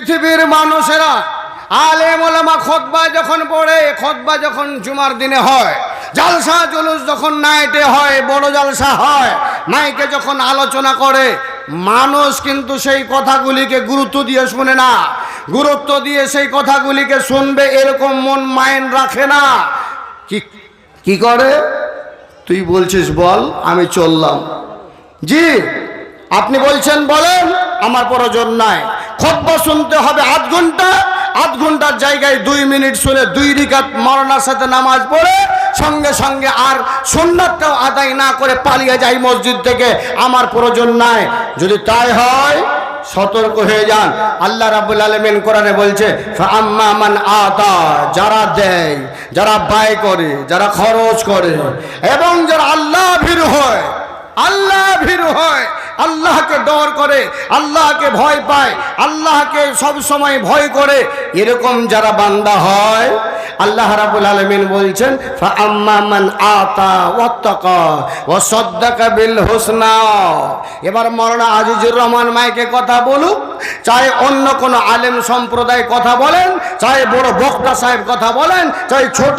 পৃথিবীর মানুষেরা আলেম ওলামা খুতবা যখন পড়ে, খুতবা যখন জুমার দিনে হয়, জালসা জুলুস যখন নাইটে হয়, বড় জালসা হয়, মাইকে যখন আলোচনা করে, মানুষ কিন্তু সেই কথাগুলিকে গুরুত্ব দিয়ে শুনে না। গুরুত্ব দিয়ে সেই কথাগুলিকে শুনবে এরকম মন মাইন্ড রাখে না। কি করে? তুই বলছিস বল, আমি চললাম। জি, আপনি বলছেন বলেন, আমার প্রয়োজন নাই। খুতবা শুনতে হবে আধ ঘন্টা, আধ ঘন্টার জায়গায় 2 মিনিট শুনে 2 রাকাত মাওলানার সাথে নামাজ পড়ে সঙ্গে সঙ্গে আর সুন্নাতটাও আদায় না করে পালিয়ে যায় মসজিদ থেকে, আমার প্রয়োজন নাই। যদি তাই হয় সতর্ক হয়ে যান। আল্লাহ রাব্বুল আলামিন কোরআনে বলছে, ফাআম্মা মান আতা, যারা দেয়, যারা ব্যয় করে, যারা খরচ করে এবং যারা আল্লাহ ভীরু হয়, আল্লাহ ভীরু হয়, আল্লাহকে ডর করে, আল্লাহকে ভয় পায়, আল্লাহকে সব সময় ভয় করে, এরকম যারা বান্দা হয়, আল্লাহ রাব্বুল আলামিন বলছেন ফাআম্মা মান আতা ওয়াত্তাকা ওয়া সাদ্দাকা বিল হুসনা। এবার মাওলানা আজিজুর রহমান মাইকে কথা বলুক, চাই অন্য কোন আলেম সম্প্রদায় কথা বলেন, চাই বড় বক্তা সাহেব কথা বলেন, চাই ছোট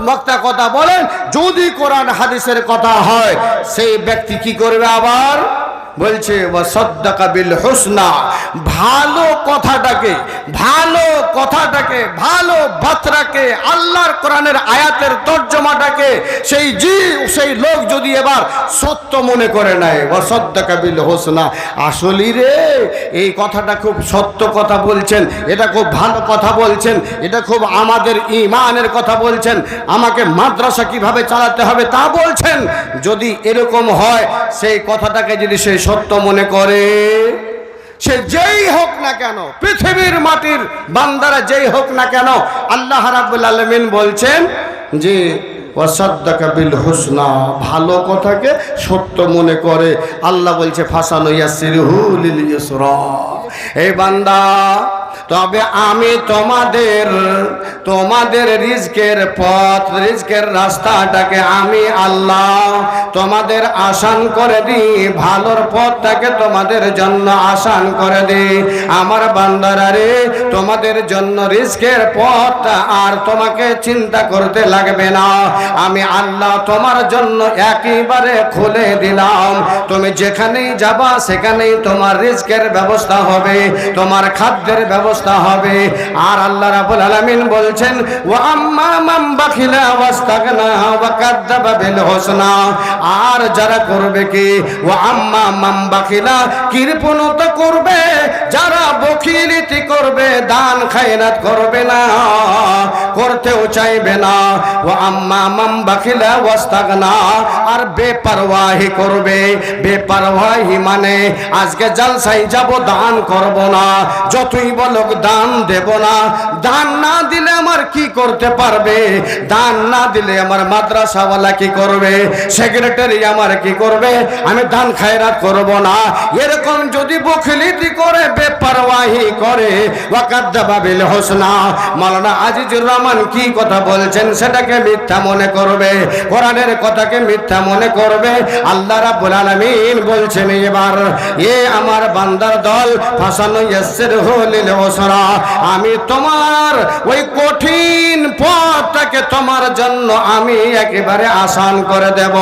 বক্তা কথা বলেন, যদি কোরআন হাদিসের কথা হয়, সেই ব্যক্তি কি করবে? আবার বলছে ওয়াসাদ্দাকা বিল হুসনা, ভালো কথাটাকে, ভালো কথাটাকে, ভালো বার্তাকে, আল্লাহর কোরআনের আয়াতের তর্জমাটাকে সেই লোক যদি এবার সত্য মনে করে নেয়, ওয়াসাদ্দাকা বিল হুসনা, আসলেই রে এই কথাটা খুব সত্য কথা বলছেন, এটা খুব ভালো কথা বলছেন, এটা খুব আমাদের ঈমানের কথা বলছেন, আমাকে মাদ্রাসা কিভাবে চালাতে হবে তা বলছেন। যদি এরকম হয়, সেই কথাটাকে যদি সে সত্য মনে করে, সে যেই হোক না কেন, পৃথিবীর মাটির বান্দারা যেই হোক না কেন, আল্লাহ রাব্বুল আলামিন বলছেন যে ওয়াসাদ্দাকা বিল হুসনা, ভালো কথাকে সত্য মনে করে। আল্লাহ বলছে ফাসানুয়াসসিরহু লিল ইউসরা। এই বান্দা, তবে আমি তোমাদের রিজকের পথ, রিজকের রাস্তাটাকে আমি আল্লাহ তোমাদের আসান করে দিই, ভালোর পথটাকে তোমাদের জন্য আসান করে দিই। আমার বান্দারা রে, তোমাদের জন্য রিজকের পথটা আর তোমাকে চিন্তা করতে লাগবে না, আমি আল্লাহ তোমার জন্য একেবারে খুলে দিলাম। তুমি যেখানেই যাবা সেখানেই তোমার রিজকের ব্যবস্থা হবে, তোমার খাদ্যের ব্যবস্থা হবে। আর আল্লাহ রাব্বুল আলামিন বলছেন ওয়া আম্মা মান বাখিলা ওয়াস্তাগনা ওয়া কাযযাবা বিল হুসনা, আর যারা করবে কি, ওয়া আম্মা মান বাখিলা, কৃপণতা করবে, যারা বখিলিতি করবে, দান খায়রাত করবে না, করতেও চাইবে না, ওয়া আম্মা মান বাখিলা ওয়াস্তাগনা, আর বেপরওয়াহি করবে। বেপরওয়াহি মানে আজকে জালসায় যাব, দান করব না, যতই বলুক দান দেব না, দান না দিলে আমার কি করতে পারবে, দান না দিলে আমার মাদ্রাসাওয়ালা কি করবে, সেক্রেটারি আমার কি করবে, আমি দান খায়রাত করব না, এরকম যদি বখিলিতি করে, বেপরওয়াহি করে, ওয়া কাযযাবা বিল হুসনা, মাওলানা আজিজুর রহমান কি কথা বলছেন সেটাকে মিথ্যা মনে করবে, কোরআনের কথাকে মিথ্যা মনে করবে। আল্লাহ রাব্বুল আলামিন বলছেন এবার, এ আমার বান্দার দল, ফাসানুয়াসসিরহু লিল ইউসরা, আমি তোমার ওই কঠিন পথটাকে তোমার জন্য আমি একেবারে আসান করে দেব।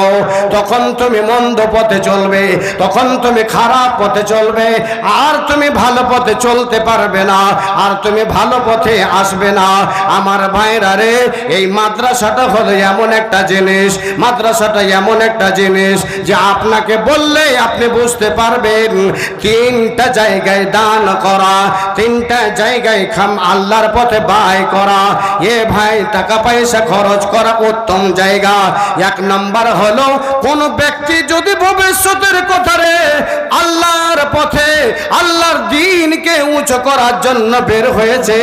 তখন তুমি মন্দ পথে চলবে, তখন তুমি খারাপ পথে চলবে, আর তুমি ভালো পথে চলতে পারবে না, আর তুমি ভালো পথে আসবে না। আমার ভাইরা রে, এই মাদ্রাসাটা হলো এমন একটা জিনিস, মাদ্রাসাটা এমন একটা জিনিস যে আপনাকে বললে আপনি বুঝতে পারবেন। 3টা জায়গায় দান করা, 3টা জায়গায় আল্লাহর পথে ব্যয় করা, এ ভাই টাকা পয়সা খরচ করা উত্তম জায়গা। 1 নম্বর হলো, কোন ব্যক্তি যদি ভবিষ্যতের কথা রে আল্লাহর পথে, আল্লাহর দ্বীনকে উঁচু করার জন্য বের হয়েছে,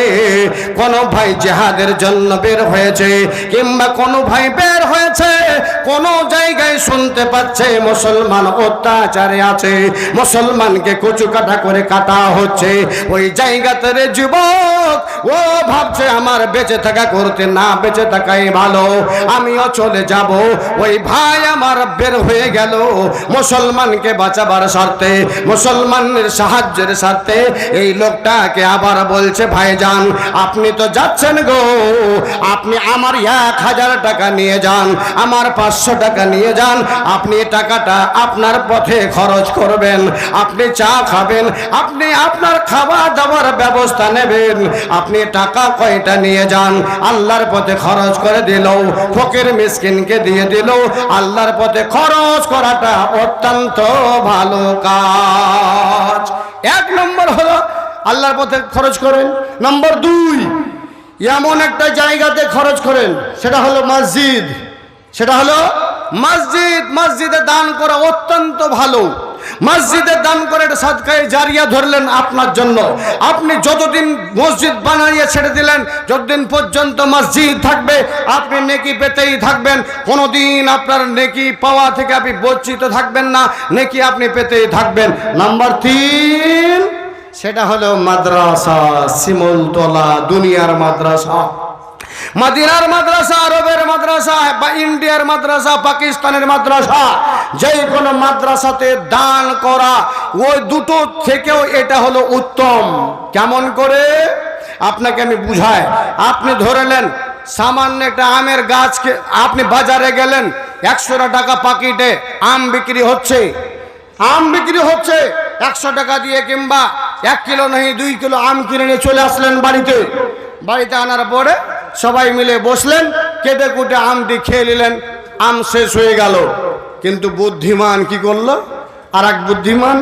কোন ভাই জিহাদের জন্য বের হয়েছে, কিংবা কোনো ভাই বের হয়েছে, কোনো জায়গায় শুনতে পাচ্ছে মুসলমান অত্যাচারে আছে, মুসলমানকে কচু কাটা করে কাটা হচ্ছে, ওই জায়গাতে রে যুবক ও ভাবছে আমার বেঁচে থাকা করতে না বেঁচে থাকাই ভালো, আমিও চলে যাব। ওই ভাই আমার বের হয়ে গেল মুসলমানকে বাঁচাবার স্বার্থে, মুসলমানের সাহায্যের স্বার্থে। এই লোকটাকে আবার বলছে, ভাইজান আপনি তো যাচ্ছেন গো, আপনি আমার 1000 টাকা নিয়ে যান, আমার 500 টাকা নিয়ে যান, আপনি টাকাটা আপনার পথে খরচ করবেন, আপনি চা খাবেন, আপনি আপনার খাবার দাবার ব্যবস্থা নেবেন, আপনি টাকা কয়টা নিয়ে যান, আল্লাহর পথে খরচ করে দিল, ফকির মিসকিনকে দিয়ে দিল। আল্লাহর পথে খরচ করাটা অত্যন্ত ভালো কাজ। 1 নম্বর হলো আল্লাহর পথে খরচ করেন। নম্বর 2, এমন একটা জায়গাতে খরচ করেন, সেটা হলো মসজিদ, সেটা হলো মসজিদ। মসজিদে দান করা অত্যন্ত ভালো। মসজিদে দান করে এটা সাদকায়ে জারিয়া ধরলেন আপনার জন্য। আপনি যতদিন মসজিদ বানিয়ে ছেড়ে দিলেন, যতদিন পর্যন্ত মসজিদ থাকবে আপনি নেকি পেতেই থাকবেন, কোনোদিন আপনার নেকি পাওয়া থেকে আপনি বঞ্চিত থাকবেন না, নেকি আপনি পেতেই থাকবেন। নাম্বার 3, সেটা হলো মাদ্রাসা, শিমুলতলা, দুনিয়ার মাদ্রাসা, মদিনার মাদ্রাসা, আরবের মাদ্রাসা বা ইন্ডিয়ার মাদ্রাসা, পাকিস্তানের মাদ্রাসা, যে কোনো মাদ্রাসাতে দান করা, ওই দুটো থেকেও এটা হলো উত্তম। কেমন করে আপনাকে আমি বুঝাই। আপনি ধরে নেন সামান্য একটা আমের গাছকে, আপনি বাজারে গেলেন, 100 টাকা পাকিটে আম বিক্রি হচ্ছে, আম বিক্রি হচ্ছে 100 টাকা দিয়ে, কিংবা 1 কিলো নয় 2 কিলো আম কিনে নিয়ে চলে আসলেন বাড়িতে। বাড়িতে আনার পরে সবাই মিলে বসলেন, কেটে কুটে আমটি খেয়ে নিলেন, আম শেষ হয়ে গেল। কিন্তু বুদ্ধিমান কি করলো, আর এক বুদ্ধিমান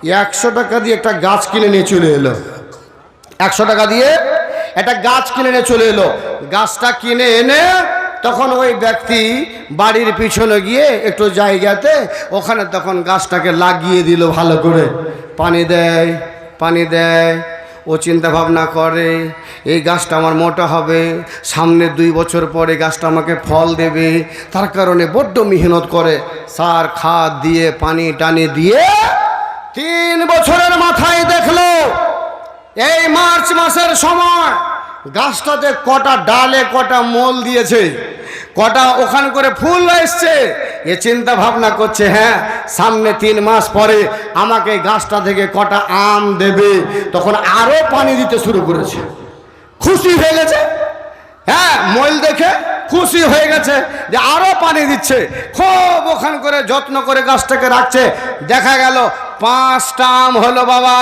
100 টাকা দিয়ে একটা গাছ কিনে নিয়ে চলে এলো। 100 টাকা দিয়ে একটা গাছ কিনে নিয়ে চলে এলো। গাছটা কিনে এনে তখন ওই ব্যক্তি বাড়ির পিছনে গিয়ে একটু জায়গাতে ওখানে তখন গাছটাকে লাগিয়ে দিল, ভালো করে পানি দেয়, পানি দেয়। ও চিন্তা ভাবনা করে এই গাছটা আমার মোটা হবে, সামনে 2 বছর পরে গাছটা আমাকে ফল দেবে, তার কারণে বড্ড মেহনত করে, সার খাদ দিয়ে পানি টানি দিয়ে 3 বছরের মাথায় দেখলো এই মার্চ মাসের সময় গাছটাতে কটা ডালে কটা মোল দিয়েছে, কটা ওখান করে ফুল এসছে। এ চিন্তা ভাবনা করছে, হ্যাঁ সামনে 3 মাস পরে আমাকে গাছটা থেকে কটা আম দেবে। তখন আরো পানি দিতে শুরু করেছে, খুশি হয়ে গেছে, হ্যাঁ মোল দেখে খুশি হয়ে গেছে যে আরো পানি দিচ্ছে, খুব ওখান করে যত্ন করে গাছটাকে রাখছে। দেখা গেল 5টা আম হলো বাবা,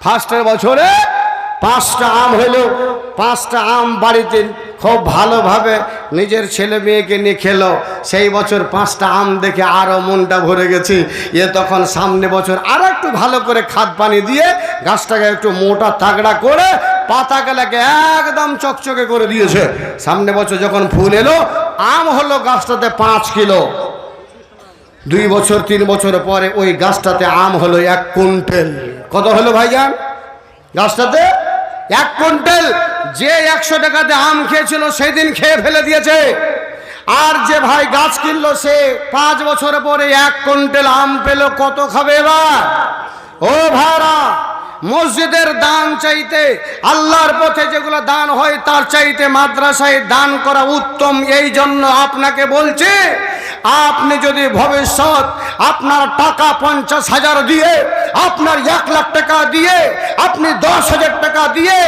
ফার্স্টের বছরে 5টা আম হলো। 5টা আম বাড়িতে খুব ভালোভাবে নিজের ছেলে মেয়েকে নিয়ে খেলো। সেই বছর 5টা আম দেখে আরও মনটা ভরে গেছে। এ তখন সামনে বছর আর একটু ভালো করে খাদ পানি দিয়ে গাছটাকে একটু মোটা তাগড়া করে পাতাগুলোকে একদম চকচকে করে দিয়েছে। সামনে বছর যখন ফুল এলো, আম হলো গাছটাতে 5 কিলো। 2 বছর 3 বছর পরে ওই গাছটাতে আম হলো 1 কুইন্টাল। কত হলো ভাইজান? গাছটাতে 1 কুইন্টাল। যে 100 টাকাতে আম খেয়েছিল সেদিন খেয়ে ফেলে দিয়েছে, আর যে ভাই গাছ কিনলো সে 5 বছর পরে 1 কুইন্টাল আম পেল। কত খাবে এবার? ও ভাইরা, মসজিদের দান চাইতে, আল্লাহর পথে যেগুলো দান হয় তার চাইতে মাদ্রাসায় দান করা উত্তম। এই জন্য আপনাকে বলছি, আপনি যদি ভবিষ্যৎ আপনার টাকা 50,000 দিয়ে, আপনার 1 লাখ টাকা দিয়ে, আপনি 10,000 টাকা দিয়ে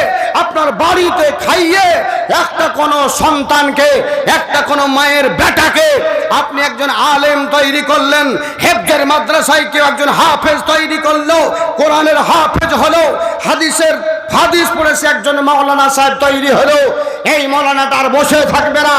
আপনার বাড়িতে খাইয়ে একটা কোনো সন্তানকে, একটা কোনো মায়ের বেটাকে আপনি একজন আলেম তৈরি করলেন, হেফজের মাদ্রাসায় কেউ একজন হাফেজ তৈরি করলো, কোরআনের হাফেজ হলো, হাদিস পড়েছে একজন মাওলানা সাহেব তৈরি হলো। এই মাওলানাটা আর বসে থাকবে না,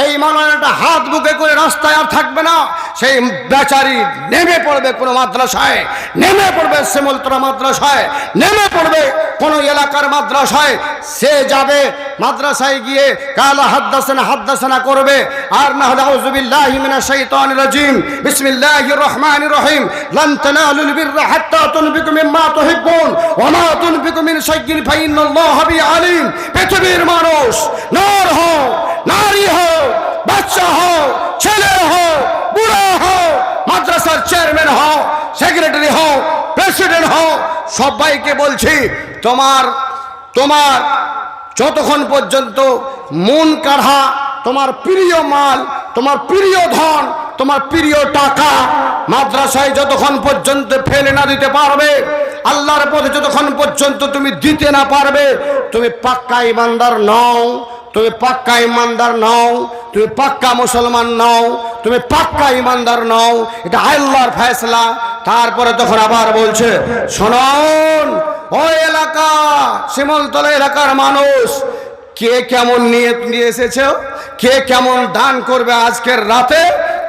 এই মাওলানাটা হাত বুকে করে রাস্তায় আর থাকবে না, সেই বেচারি নেমে পড়বে কোনো মাদ্রাসায়, নেমে পড়বে শিমুলতলা মাদ্রাসায়, নেমে পড়বে কোনো এলাকার মাদ্রাসায়। সে যাবে মাদ্রাসায় গিয়ে কালা হাদ্দাসানা করবে, আর না হলে আউযু বিল্লাহি মিনাশ শাইতানির রাজিম বিসমিল্লাহির রহমানির রহিম লান তানালুল বিররা হাত্তা তুনফিকু মিম্মা তুহিব্বুন ওয়া মা তুনফিকু মিন শাইইন ফাইন্নাল্লাহা বিহি আলিম। পৃথিবীর মানুষ, নর হও, নারী হও, বাচ্চা হও, ছেলে হও, বুড়া হও, মাদ্রাসার চেয়ারম্যান হও, সেক্রেটারি হও, প্রেসিডেন্ট হও, সবাইকে বলছি তোমার যতক্ষণ পর্যন্ত মন কাড়া, তোমার প্রিয় মাল, তোমার প্রিয় ধন, তোমার প্রিয় টাকা মাদ্রাসায় যতক্ষণ পর্যন্ত ফেলে না দিতে পারবে, আল্লাহর পথে যতক্ষণ পর্যন্ত তুমি দিতে না পারবে, তুমি পাক্কা ইমানদার নও, তুমি পাক্কা ইমানদার নও, তুমি পাক্কা মুসলমান নও, তুমি পাক্কা ইমানদার নও। এটা আল্লাহর ফয়সালা। তারপরে তখন আবার বলছে, শুনুন ওই এলাকা শিমুলতলা এলাকার মানুষ, কে কেমন নিয়ত নিয়ে এসেছে, কে কেমন দান করবে আজকের রাতে,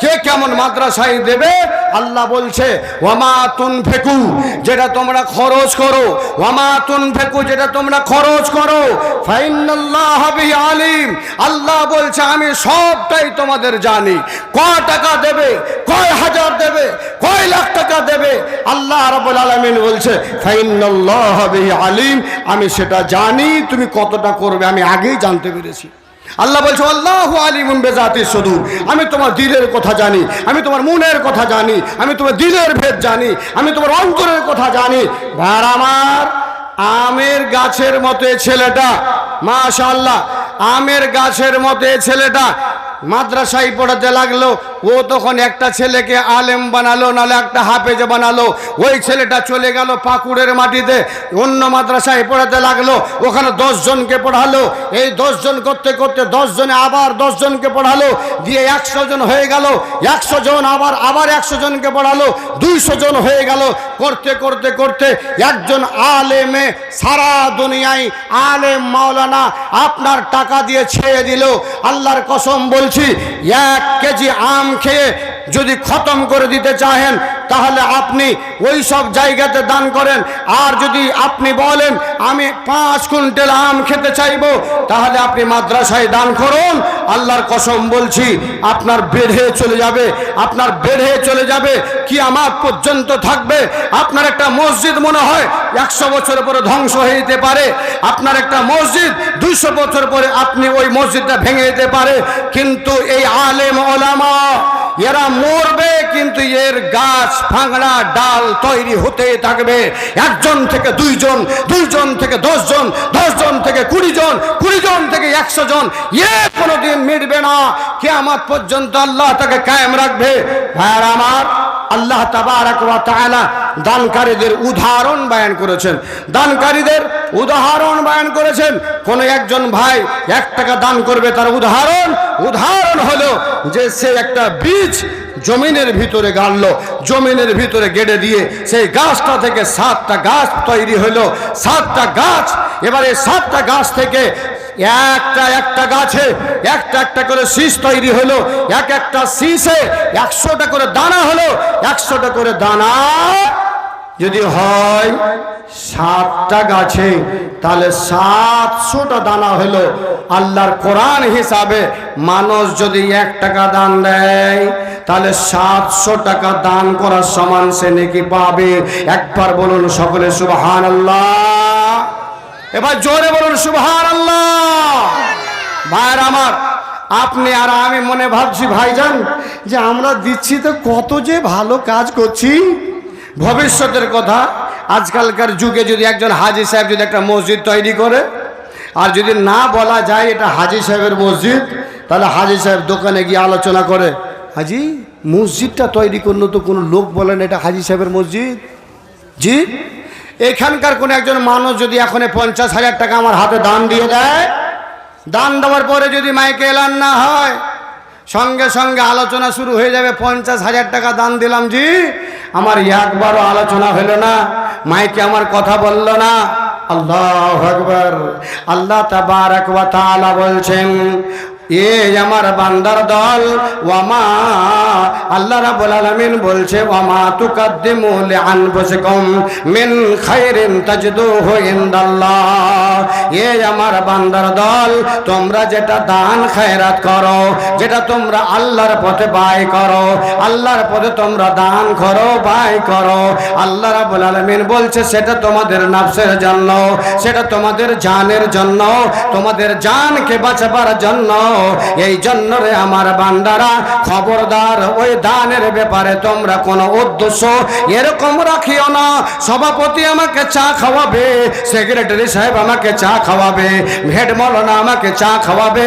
কে কেমন মাদ্রাসায় দেবে, আল্লাহ বলছে ওয়ামা তুনফিকু, যেটা তোমরা খরচ করো, ওয়ামা তুনফিকু, যেটা তোমরা খরচ করো, ফাইন্নাল্লাহা বিহি আলিম, আল্লাহ বলছে আমি সবটাই তোমাদের জানি। কয় টাকা দেবে, কয় হাজার দেবে, কয় লাখ টাকা দেবে, আল্লাহ রাব্বুল আলামিন বলছে ফাইন্নাল্লাহা বিহি আলিম, আমি সেটা জানি, তুমি কতটা করবে আমি আগেই জানতে পেরেছি। আল্লাহ বলছে আল্লাহু আলিমুন বিযাতিস সুদূর, আমি তোমার দিলের কথা জানি, আমি তোমার মনের কথা জানি, আমি তোমার দিলের ভেদ জানি, আমি তোমার অন্তরের কথা জানি। ভাই আমার, আমের গাছের মতো ছেলেটা, মাশাআল্লাহ, আমের গাছের মতো ছেলেটা মাদ্রাসায় পড়াতে লাগলো। ও তখন একটা ছেলেকে আলেম বানালো, নাহলে একটা হাফেজ বানালো। ওই ছেলেটা চলে গেল পাকুড়ের মাটিতে, অন্য মাদ্রাসায় পড়াতে লাগলো, ওখানে 10 জনকে পড়ালো। এই 10 জন করতে করতে 10 জনে আবার 10 জনকে পড়ালো, দিয়ে 100 জন হয়ে গেল। 100 জন আবার 100 জনকে পড়ালো, 200 জন হয়ে গেল। করতে করতে করতে একজন আলেমে সারা দুনিয়ায় আলেম মাওলানা আপনার টাকা দিয়ে ছেড়ে দিল। আল্লাহর কসম বলছি, 1 কেজি আম খেয়ে যদি খতম করে দিতে চাহেন তাহলে আপনি ওই সব জায়গাতে দান করেন। আর যদি আপনি বলেন আমি 5 কুইন্টাল আম খেতে চাইবো, তাহলে আপনি মাদ্রাসায় দান করুন। আল্লাহর কসম বলছি, আপনার বেড়ে চলে যাবে, আপনার বেড়ে চলে যাবে, কিয়ামত পর্যন্ত থাকবে। আপনার একটা মসজিদ মনে হয় 100 বছর পরে ধ্বংস হয়ে যেতে পারে, আপনার একটা মসজিদ 200 বছর পরে আপনি ওই মসজিদটা ভেঙে যেতে পারে, কিন্তু এই আলেম ওলামা এরা মরবে, কিন্তু এর গাছ ফাংড়া ডাল তৈরি হতে থাকবে। 1 জন থেকে 2 জন, 2 জন থেকে 10 জন, 10 জন থেকে 20 জন, 20 জন থেকে 100 জন, এ কোনোদিন মিটবে না। কিয়ামত পর্যন্ত আল্লাহ তাকে কায়েম রাখবে। ভাইরা আমার, আল্লাহ তাবারক ওয়া তাআলা দানকারীদের উদাহরণ বয়ান করেছেন, দানকারীদের উদাহরণ বয়ান করেছেন। কোন একজন ভাই 1 টাকা দান করবে, তার উদাহরণ হলো যে সে একটা বীজ জমিনের ভিতরে গাড়লো, জমিনের ভিতরে গেড়ে দিয়ে সেই গাছটা থেকে 7টা গাছ তৈরি হলো। 7টা গাছ, এবারে 7টা গাছ থেকে একটা গাছে একটা করে শীষ তৈরি হলো। একটা শীষে 100টা করে দানা হলো। 100টা করে দানা যদি হয় 7টা গাছে, তাহলে 700টা দানা হলো। আল্লাহর কোরআন হিসাবে মানুষ যদি 1 টাকা দান দেয়, তাহলে 700 টাকা দান করার সমান সে নেকি পাবে। একবার বলুন সকলে সুবহানাল্লাহ, এবার জোরে বলুন সুবহানাল্লাহ। ভাইরা আমার, আপনি আর আমি মনে ভাবছি ভাইজান যে আমরা দিচ্ছি তো কত যে ভালো কাজ করছি। ভবিষ্যতের কথা, আজকালকার যুগে যদি একজন হাজী সাহেব যদি একটা মসজিদ তৈরি করে, আর যদি না বলা যায় এটা হাজী সাহেবের মসজিদ, তাহলে হাজী সাহেব দোকানে গিয়ে আলোচনা করে, হাজী মসজিদটা তৈরি করলো তো কোনো লোক বলেন এটা হাজী সাহেবের মসজিদ। জি, এখানকার কোনো একজন মানুষ যদি এখন 50,000 টাকা আমার হাতে দান দিয়ে দেয়, দান দেওয়ার পরে যদি মাইকে এলান না হয়, সঙ্গে সঙ্গে আলোচনা শুরু হয়ে যাবে। 50,000 টাকা দান দিলাম জি, আমার একবারও আলোচনা হলো না, মাইকে আমার কথা বলল না। আল্লাহু আকবার। আল্লাহ তাবারক ওয়া তাআলা বলছেন এ আমার বান্দার দল, ওয়ামা আল্লাহ রাব্বুল আলামিন বলছে ওয়ামা তুকাদ্দিমু লিআনফুসিকুম মিন খাইরিন তাজিদুহু ইনদাল্লাহ। এ আমার বান্দার দল, তোমরা যেটা দান খায়রাত করো, যেটা তোমরা আল্লাহর পথে ব্যয় করো, আল্লাহর পথে তোমরা দান করো, ব্যয় করো, আল্লাহ রাব্বুল আলামিন বলছে সেটা তোমাদের নফসের জন্য, সেটা তোমাদের জানের জন্য, তোমাদের জানকে বাঁচাবার জন্য। এই জন্য রে আমার বান্দারা, খবরদার ওই দানের ব্যাপারে তোমরা কোনো উদ্দেশ্য এরকম রাখিও না সভাপতি আমাকে চা খাওয়াবে, সেক্রেটারি সাহেব আমাকে চা খাওয়াবে, হেড মৌলানা আমাকে চা খাওয়াবে,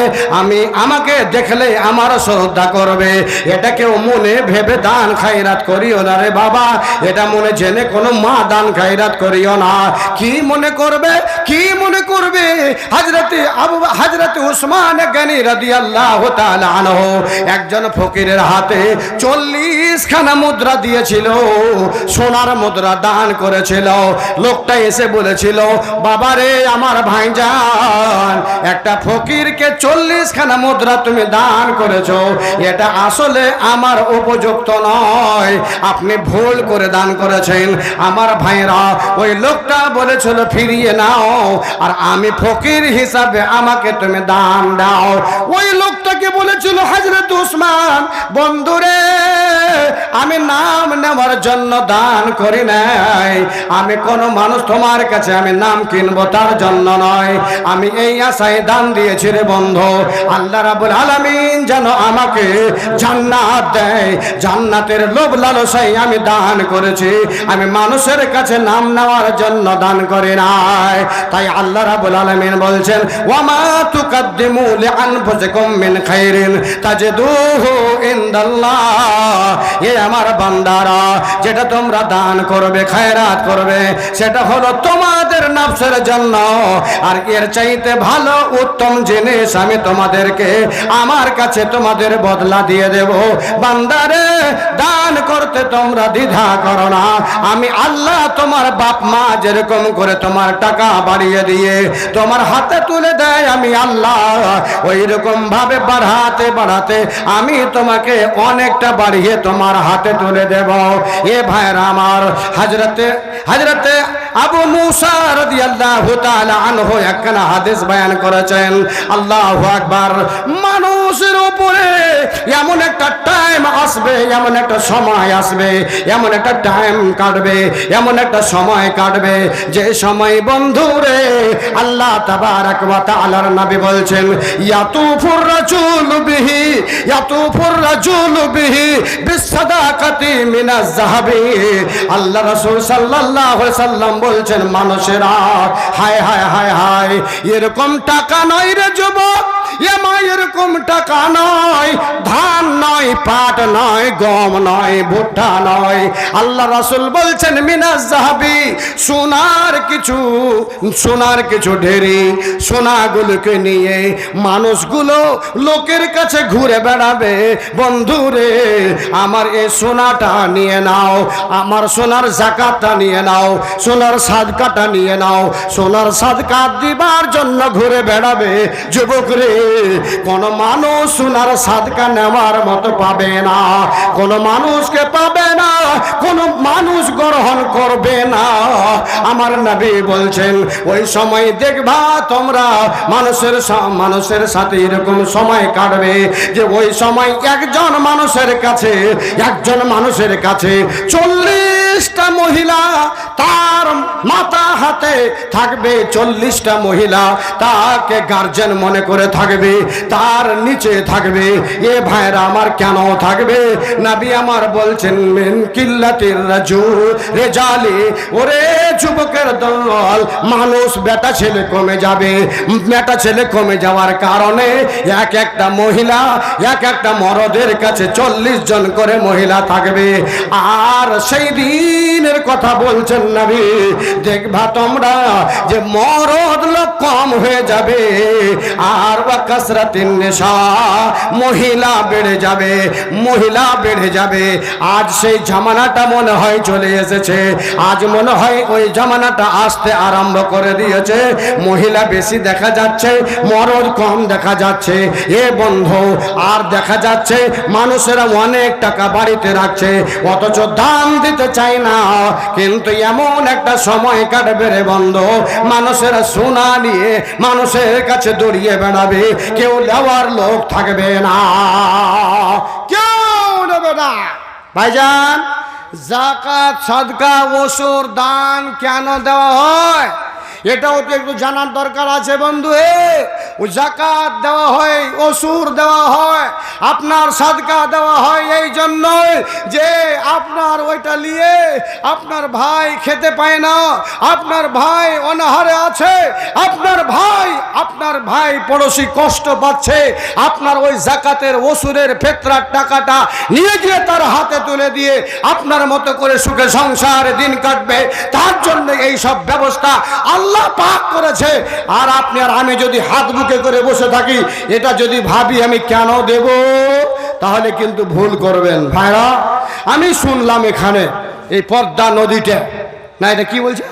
আমাকে দেখলে আমার শ্রদ্ধা করবে, এটা কেউ মনে ভেবে দান খায়রাত করিও না রে বাবা। এটা মনে জেনে কোনো মা দান খায়রাত করিও না। কি মনে করবে, কি মনে করবে? হযরতে উসমান গনি রাদিয়াল্লাহু তাআলা আনহু একজন ফকিরের হাতে 40 খানা মুদ্রা দিয়েছিল, সোনার মুদ্রা দান করেছিল। লোকটা এসে বলেছিল, বাবারে আমার ভাইজান, একটা ফকিরকে 40 খানা মুদ্রা তুমি দান করেছো, এটা আসলে আমার উপযুক্ত নয়, আপনি ভুল করে দান করেছেন। আমার ভাইরা, ওই লোকটা বলেছিল ফিরিয়ে নাও, আর আমি ফকির হিসাবে আমাকে তুমি দান দাও। ওই লোকটাকে বলেছিল হযরত উসমান, বন্ধুরে আমি নাম নেওয়ার জন্য দান করি নাই, আমি কোন মানুষ তোমার কাছে আমি নাম কিনবো তার জন্য নয়, আমি এই আশায় দান দিয়েছি রে বন্ধু, আল্লাহ রাব্বুল আলামিন যেন আমাকে জান্নাত দেয়, জান্নাতের লোভ লালসায় আমি দান করেছি, আমি মানুষের কাছে নাম নেওয়ার জন্য দান করি নাই। তাই আল্লাহ রাব্বুল আলামিন বলছেন ওয়ামা তুকাদ্দিমু লিআনফুসিকুম মিন খাইরিন তাজিদুহু ইনদাল্লাহ। এ আমার বান্দারা, যেটা তোমরা দান করবে, খায়রাত করবে, সেটা হলো তোমাদের নফসের জন্য, আর এর চাইতে ভালো উত্তম জিনিস আমি তোমাদেরকে আমার কাছে তোমাদের বদলা দিয়ে দেব। বান্দারে, দান করতে তোমরা দ্বিধা করো না। আমি আল্লাহ তোমার বাপ মা যেরকম করে তোমার টাকা বাড়িয়ে দিয়ে তোমার হাতে তুলে দেয়, আমি আল্লাহ ওই রকম ভাবে বাড়াতে বাড়াতে আমি তোমাকে অনেকটা বাড়িয়ে তোমার হাতে তুলে দেব। এ ভাইরা আমার, হযরতে আবু মুসা রাদিয়াল্লাহু তাআলা আনহু একখানা হাদিস বয়ান করেছেন। আল্লাহু আকবার। মানুষের উপরে এমন একটা টাইম আসবে, এমন একটা সময় আসবে, এমন একটা টাইম কাটবে, এমন একটা সময় কাটবে, যে সময় বন্ধুরে আল্লাহ তাবারাক ওয়া তাআলার নবী বলছেন ইয়াতুফুর রাজুলু বিহি বিসসাদাকাতি মিনাজ যাহাবি। আল্লাহ রাসূল সাল্লাল্লাহু আলাইহি সাল্লাম বলছেন, মানুষেরা হায় হায় হায় হায়, এরকম টাকা নয় রে যুবক, এরকম টাকা নয়, ধান নয়, পাট নয়, গম নয়, ভুট্টা নয়। আল্লাহ রাসূল বলছেন মিনাজ যাহাবি, সোনার কিছু ঢেরি, সোনাগুলোকে নিয়ে মানুষগুলো লোকের কাছে ঘুরে বেড়াবে। বন্ধুরে, আমার এই সোনাটা নিয়ে নাও, আমার সোনার যাকাতটা নিয়ে নাও, সোনার সাদকাটা নিয়ে নাও। সোনার সাদকা দিবার জন্য ঘুরে বেড়াবে। যুবক রে, কোন মানুষ সোনার সাদকা নেওয়ার মতো পাবে না, কোন মানুষকে পাবে না, কোন মানুষ গ্রহণ করবে না। আমার নবী বলছেন ওই সময় দেখবা তোমরা মানুষের সাথে এরকম সময় কাটবে যে ওই সময় একজন মানুষের কাছে 40টা মহিলা তার মাথা হাতে থাকবে, 40টা মহিলা তাকে গার্জেন মনে করে থাকবে, তার নিচে থাকবে। এ ভাইরা আমার, কেন থাকবে? নবী আমার বলছেন মিন কিল্লাতির রেজালি, ওরে যুবকের দল, মানুষ বেটা ছেলে কমে যাবে। বেটা ছেলে কমে যাওয়ার কারণে এক একটা মহিলা, এক একটা মরদের কাছে 40 জন করে মহিলা থাকবে। আর সেই দিনের কথা বলছেন নবী, দেখবা তোমরা যে মরদ লোক কম হয়ে যাবে, আর কাসরাতিন নিসা, মহিলা বেড়ে যাবে, মহিলা বেড়ে যাবে। আজ সেই জামানাটা মনে হয় চলে এসেছে, আজ মনে হয় ওই জামানাটা আসতে আরম্ভ করে দিয়েছে। মহিলা বেশি দেখা যাচ্ছে, মরদ কম দেখা যাচ্ছে। এ বন্ধু, আর দেখা যাচ্ছে মানুষেরা অনেক টাকা বাড়িতে রাখছে, অথচ দান দিতে চায় না। কিন্তু এমন একটা সময় কাটবে রে বন্ধু, মানুষেরা সোনা নিয়ে মানুষের কাছে দৌড়িয়ে বেড়াবে, কেউ দেওয়ার লোক থাকবে না, কেউ নেবে না। ভাইজান, যাকাত, সাদকা, ওসর, দান কেন দেওয়া হয় এটাও তো একটু জানার দরকার আছে বন্ধু। ও যাকাত দেওয়া হয়, ওসুর দেওয়া হয়, আপনার সাদকা দেওয়া হয় এই জন্যই যে আপনার ওইটা নিয়ে আপনার ভাই খেতে পায় না, আপনার ভাই অনাহারে আছে, আপনার ভাই পড়োশি কষ্ট পাচ্ছে, আপনার ওই যাকাতের ওসুরের ফেতরার টাকাটা নিয়ে গিয়ে তার হাতে তুলে দিয়ে আপনার মতো করে সুখে সংসারে দিন কাটবে। তার জন্য এই সব ব্যবস্থা আল্লাহ পাক করেছে। আর আপনি আর আমি যদি হাত বুকে করে বসে থাকি, এটা যদি ভাবি আমি কেন দেব, তাহলে কিন্তু ভুল করবেন। ভাইরা, আমি শুনলাম এখানে এই পদ্মা নদীটা, না এটা কি বলছে,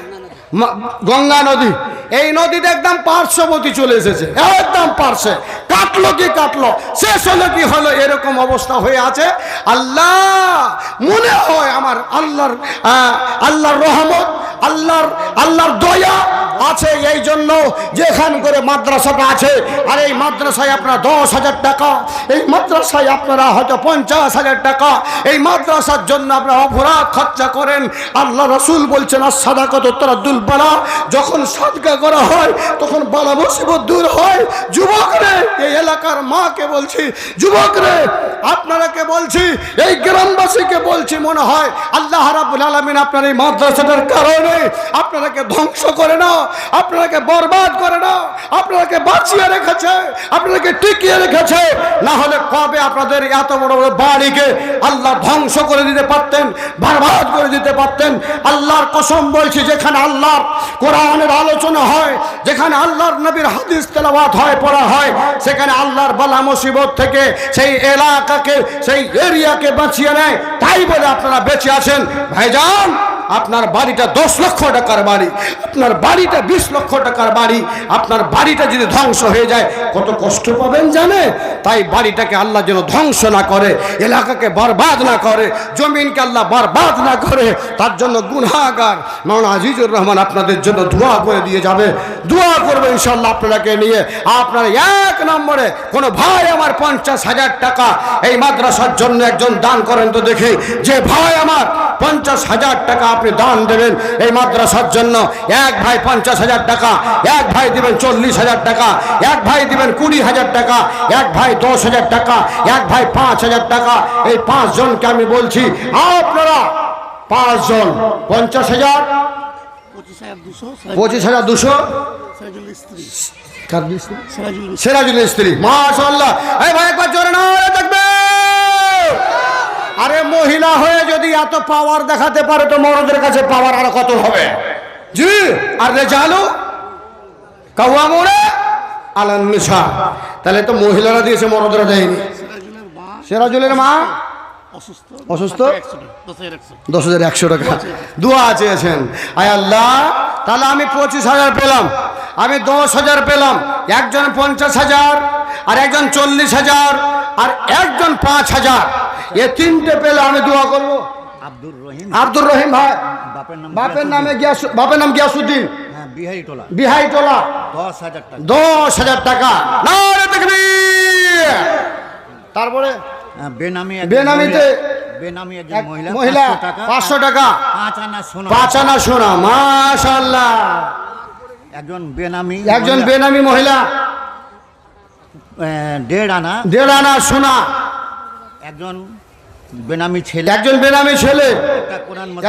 গঙ্গা নদী, এই নদীটা একদম পার্শ্ববর্তী চলে এসেছে, একদম পার্শ্বে। কাটলো কি কাটলো, শেষ হলো কি হলো, এরকম অবস্থা হয়ে আছে। আল্লাহ, মনে হয় আমার আল্লাহর রহমত, আল্লাহর দয়া আছে এই জন্য যেখান করে মাদ্রাসাটা আছে। আর এই মাদ্রাসায় আপনারা 10,000 টাকা, এই মাদ্রাসায় আপনারা হয়তো 50,000 টাকা, এই মাদ্রাসার জন্য আপনারা অপরাধ খরচা করেন। আল্লাহ রাসূল বলছেন, as-সাদাকাতু তারাদ্দুল বালা, যখন সাদকা করা হয় তখন বালা মুসিবত দূর হয়। যুবক রে, এই এলাকার মাকে বলছি, যুবক রে আপনারাকে বলছি, এই গ্রামবাসীকে বলছি, মনে হয় আল্লাহ রাব্বুল আলামিন আপনার এই মাদ্রাসাটার কারণে আপনারাকে ধ্বংস করে না, আপনাকে বরবাদ করে না, আপনাকে বাঁচিয়ে রেখেছে, আপনাকে টিকিয়ে রেখেছে। না হলে কবে আপনাদের এত বড় বড় বাড়িকে আল্লাহ ধ্বংস করে দিতে পারতেন, বরবাদ করে দিতে পারতেন। আল্লাহর কসম বলছি, যেখানে আল্লাহর কোরআনের আলোচনা হয়, যেখানে আল্লাহর নবীর হাদিস তেলাওয়াত হয়, পড়া হয়, সেখানে আল্লাহর বালা মুসিবত থেকে সেই এলাকাকে, সেই এরিয়াকে বাঁচিয়ে নেয়। তাই বলে আপনারা বেঁচে আছেন। ভাইজান, আপনার বাড়িটা 10 লক্ষ টাকার বাড়ি, আপনার বাড়িটা 20 লক্ষ টাকার বাড়ি, আপনার বাড়িটা যদি ধ্বংস হয়ে যায় কত কষ্ট পাবেন জানে। তাই বাড়িটাকে আল্লাহ যেন ধ্বংস না করে, এলাকাকে বরবাদ না করে, জমিনকে আল্লাহ বরবাদ না করে, তার জন্য গুনাহগার মাওলানা আজিজুর রহমান আপনাদের জন্য দোয়া করে দিয়ে যাবে, দোয়া করবে ইনশাআল্লাহ আপনাকে নিয়ে। আপনারা 1 নম্বরে কোনো ভাই আমার 50,000 টাকা এই মাদ্রাসার জন্য একজন দান করেন তো দেখি। যে ভাই আমার 50,000 টাকা আপনি দান দেবেন এই মাদ্রাসার জন্য, এক ভাই 50,000 টাকা, এক ভাই দিবেন 40,000 টাকা, এক ভাই দিবেন 20,000 টাকা, এক ভাই 10,000 টাকা, এক ভাই 5,000 টাকা। এই 5 জনকে আমি বলছি, আপনারা 5 জন 50,000, 25,200, সিরাজুল স্ত্রী, মাশাআল্লাহ। এই ভাই একবার জোরে নারে তাকবীর। আরে মহিলা হয়ে যদি এত পাওয়ার দেখাতে পারে তো মরদের কাছে পাওয়ার আর কত হবে? জি। আর রেজালু কাওয়ামুনা আলান নিসা, তাহলে তো মহিলারা দিয়েছে, মরদরা দেয়নি। সিরাজুলের মা অসুস্থ, 10,100 টাকা দোয়া চেয়েছেন। আয় আল্লাহ, তাহলে আমি 25,000 পেলাম, আমি 10,000 পেলাম, একজন 50,000, আর একজন 40,000, আর একজন 5,000। এ 3টে পেলে আমি দোয়া করব। আব্দুর রহিম ভাই, বাপের নাম গিয়াসউদ্দিন, বিহাইটোলা, 10,000 টাকা। নারে তাকবীর। তারপরে বেনামিতে মহিলা 500 টাকা, 5 আনা সোনা, মাশাআল্লাহ। একজন বেনামি মহিলা 1.5 আনা সোনা, একজন বেনামি ছেলে,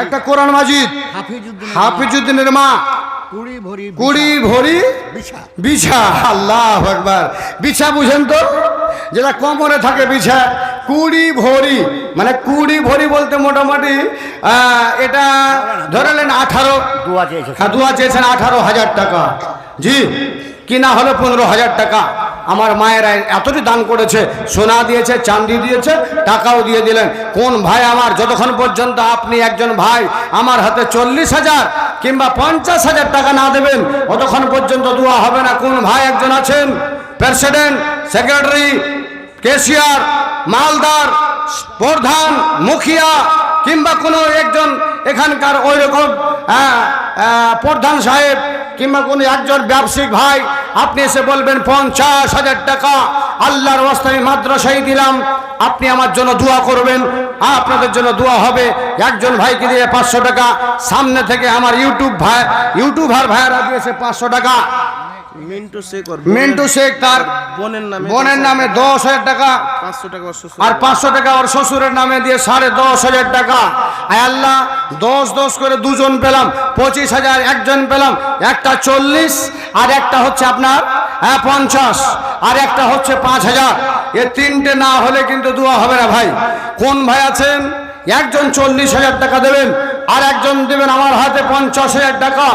একটা কোরআন মাজিদ, হাফিজউদ্দিনের মা 20 ভরি বিছা। আল্লাহু আকবার। বিছা বুঝেন তো, যেটা কোমরে থাকে বিছা, 20 ভরি, মানে 20 ভরি বলতে মোটামুটি এটা ধরলেন 18, দোয়া চেয়েছেন 18,000 টাকা। জি, কিনা হলো 15,000 টাকা। আমার মায়েরা এতটি দান করেছে, সোনা দিয়েছে, চাঁদি দিয়েছে, টাকাও দিয়ে দিলেন। কোন ভাই আমার যতক্ষণ পর্যন্ত আপনি একজন ভাই আমার হাতে 40,000 কিংবা 50,000 টাকা না দেবেন ততক্ষণ পর্যন্ত দোয়া হবে না। কোন ভাই একজন আছেন প্রেসিডেন্ট, সেক্রেটারি, ক্যাশিয়ার, মালদার, প্রধান, মুখিয়া কিংবা কোনো একজন এখানকার ওই রকম প্রধান সাহেব কিংবা কোনো একজন ব্যবসায়িক ভাই, আপনি এসে বলবেন 50,000 টাকা আল্লাহর ওয়াস্তে মাদ্রাসায় দিলাম, আপনি আমার জন্য দোয়া করবেন, আপনাদের জন্য দোয়া হবে। একজন ভাইকে দিয়ে 500 টাকা, সামনে থেকে আমার ইউটিউবার ভাইয়েরা দিয়েছে 500 টাকা। মিন্টু শেখ তার বোনের নামে 10,000 টাকা, 500 টাকা আর 500 টাকা ওর শ্বশুরের নামে দিয়ে 10,500 টাকা। আয় আল্লাহ, 10 করে দুজন পেলাম, 25,000 একজন পেলাম, একটা 40 আর একটা হচ্ছে আপনার 50 আর একটা হচ্ছে 5,000। এ তিনটে না হলে কিন্তু দোয়া হবে না ভাই। কোন ভাই আছেন একজন 40,000 টাকা দেবেন আর একজন দেবেন আমার হাতে 50,000 টাকা?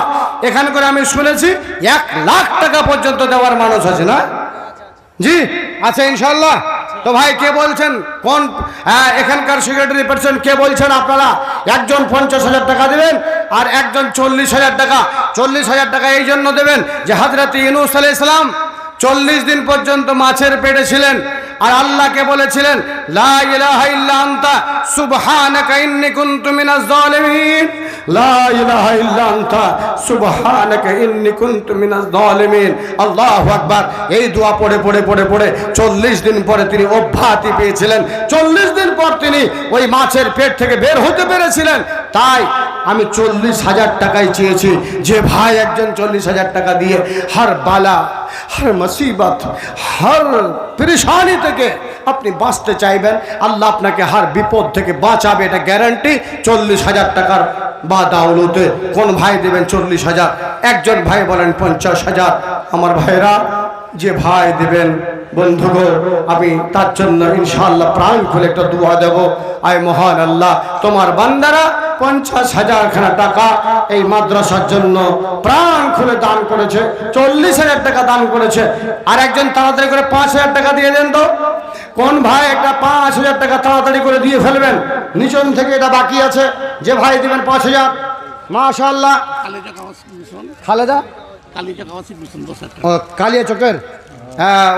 এখান করে আমি শুনেছি 1 লাখ টাকা পর্যন্ত দেওয়ার মানুষ আছে না? জি আছে ইনশাল্লাহ। তো ভাই কে বলছেন, কোন এখানকার সেক্রেটারি পারসন কে বলছেন আপনারা একজন 50,000 টাকা দেবেন আর একজন 40,000 টাকা? 40,000 টাকা এই জন্য দেবেন যে হযরত ইউনূস আলাইহিস সালাম 40 দিন পর্যন্ত মাছের পেটে ছিলেন আর আল্লাহকে বলেছিলেন লা ইলাহা ইল্লা আনতা সুবহানাকা ইন্নী কুনতু মিনাজ জালিমিন, লা ইলাহা ইল্লা আনতা সুবহানাকা ইন্নী কুনতু মিনাজ জালিমিন। আল্লাহু আকবার। এই দোয়া পড়ে 40 দিন পরে তিনি অব্যাহতি পেয়েছিলেন। 40 দিন পর তিনি ওই মাছের পেট থেকে বের হতে পেরেছিলেন। তাই আমি 40,000 টাকাই চেয়েছি। যে ভাই একজন 40,000 টাকা দিয়ে হর বালা, হর মুসিবত, হর পরেশানি থেকে আপনি বাঁচতে চাইবেন, আল্লাহ আপনাকে হর বিপদ থেকে বাঁচাবে, এটা গ্যারান্টি। 40,000 টাকার বা দাওলতে কোন ভাই দেবেন 40,000? একজন ভাই বলেন 50,000। আমার ভাইরা যে ভাই দেবেন বন্ধুগণ, আমি তার জন্য ইনশাআল্লাহ প্রাণ খুলে একটা দোয়া দেব। আয় মহান আল্লাহ, তোমার বান্দারা 50,000 খানা টাকা এই মাদ্রাসার জন্য প্রাণ খুলে দান করেছে, 40,000 টাকা দান করেছে। আর একজন তাড়াতাড়ি করে 5,000 টাকা দিয়ে দেন তো। কোন ভাই একটা 5,000 টাকা তাড়াতাড়ি করে দিয়ে ফেলবেন? নিচন থেকে এটা বাকি আছে। যে ভাই দিবেন 5,000, মাশাআল্লাহ। খালেদা কালিয়া চকের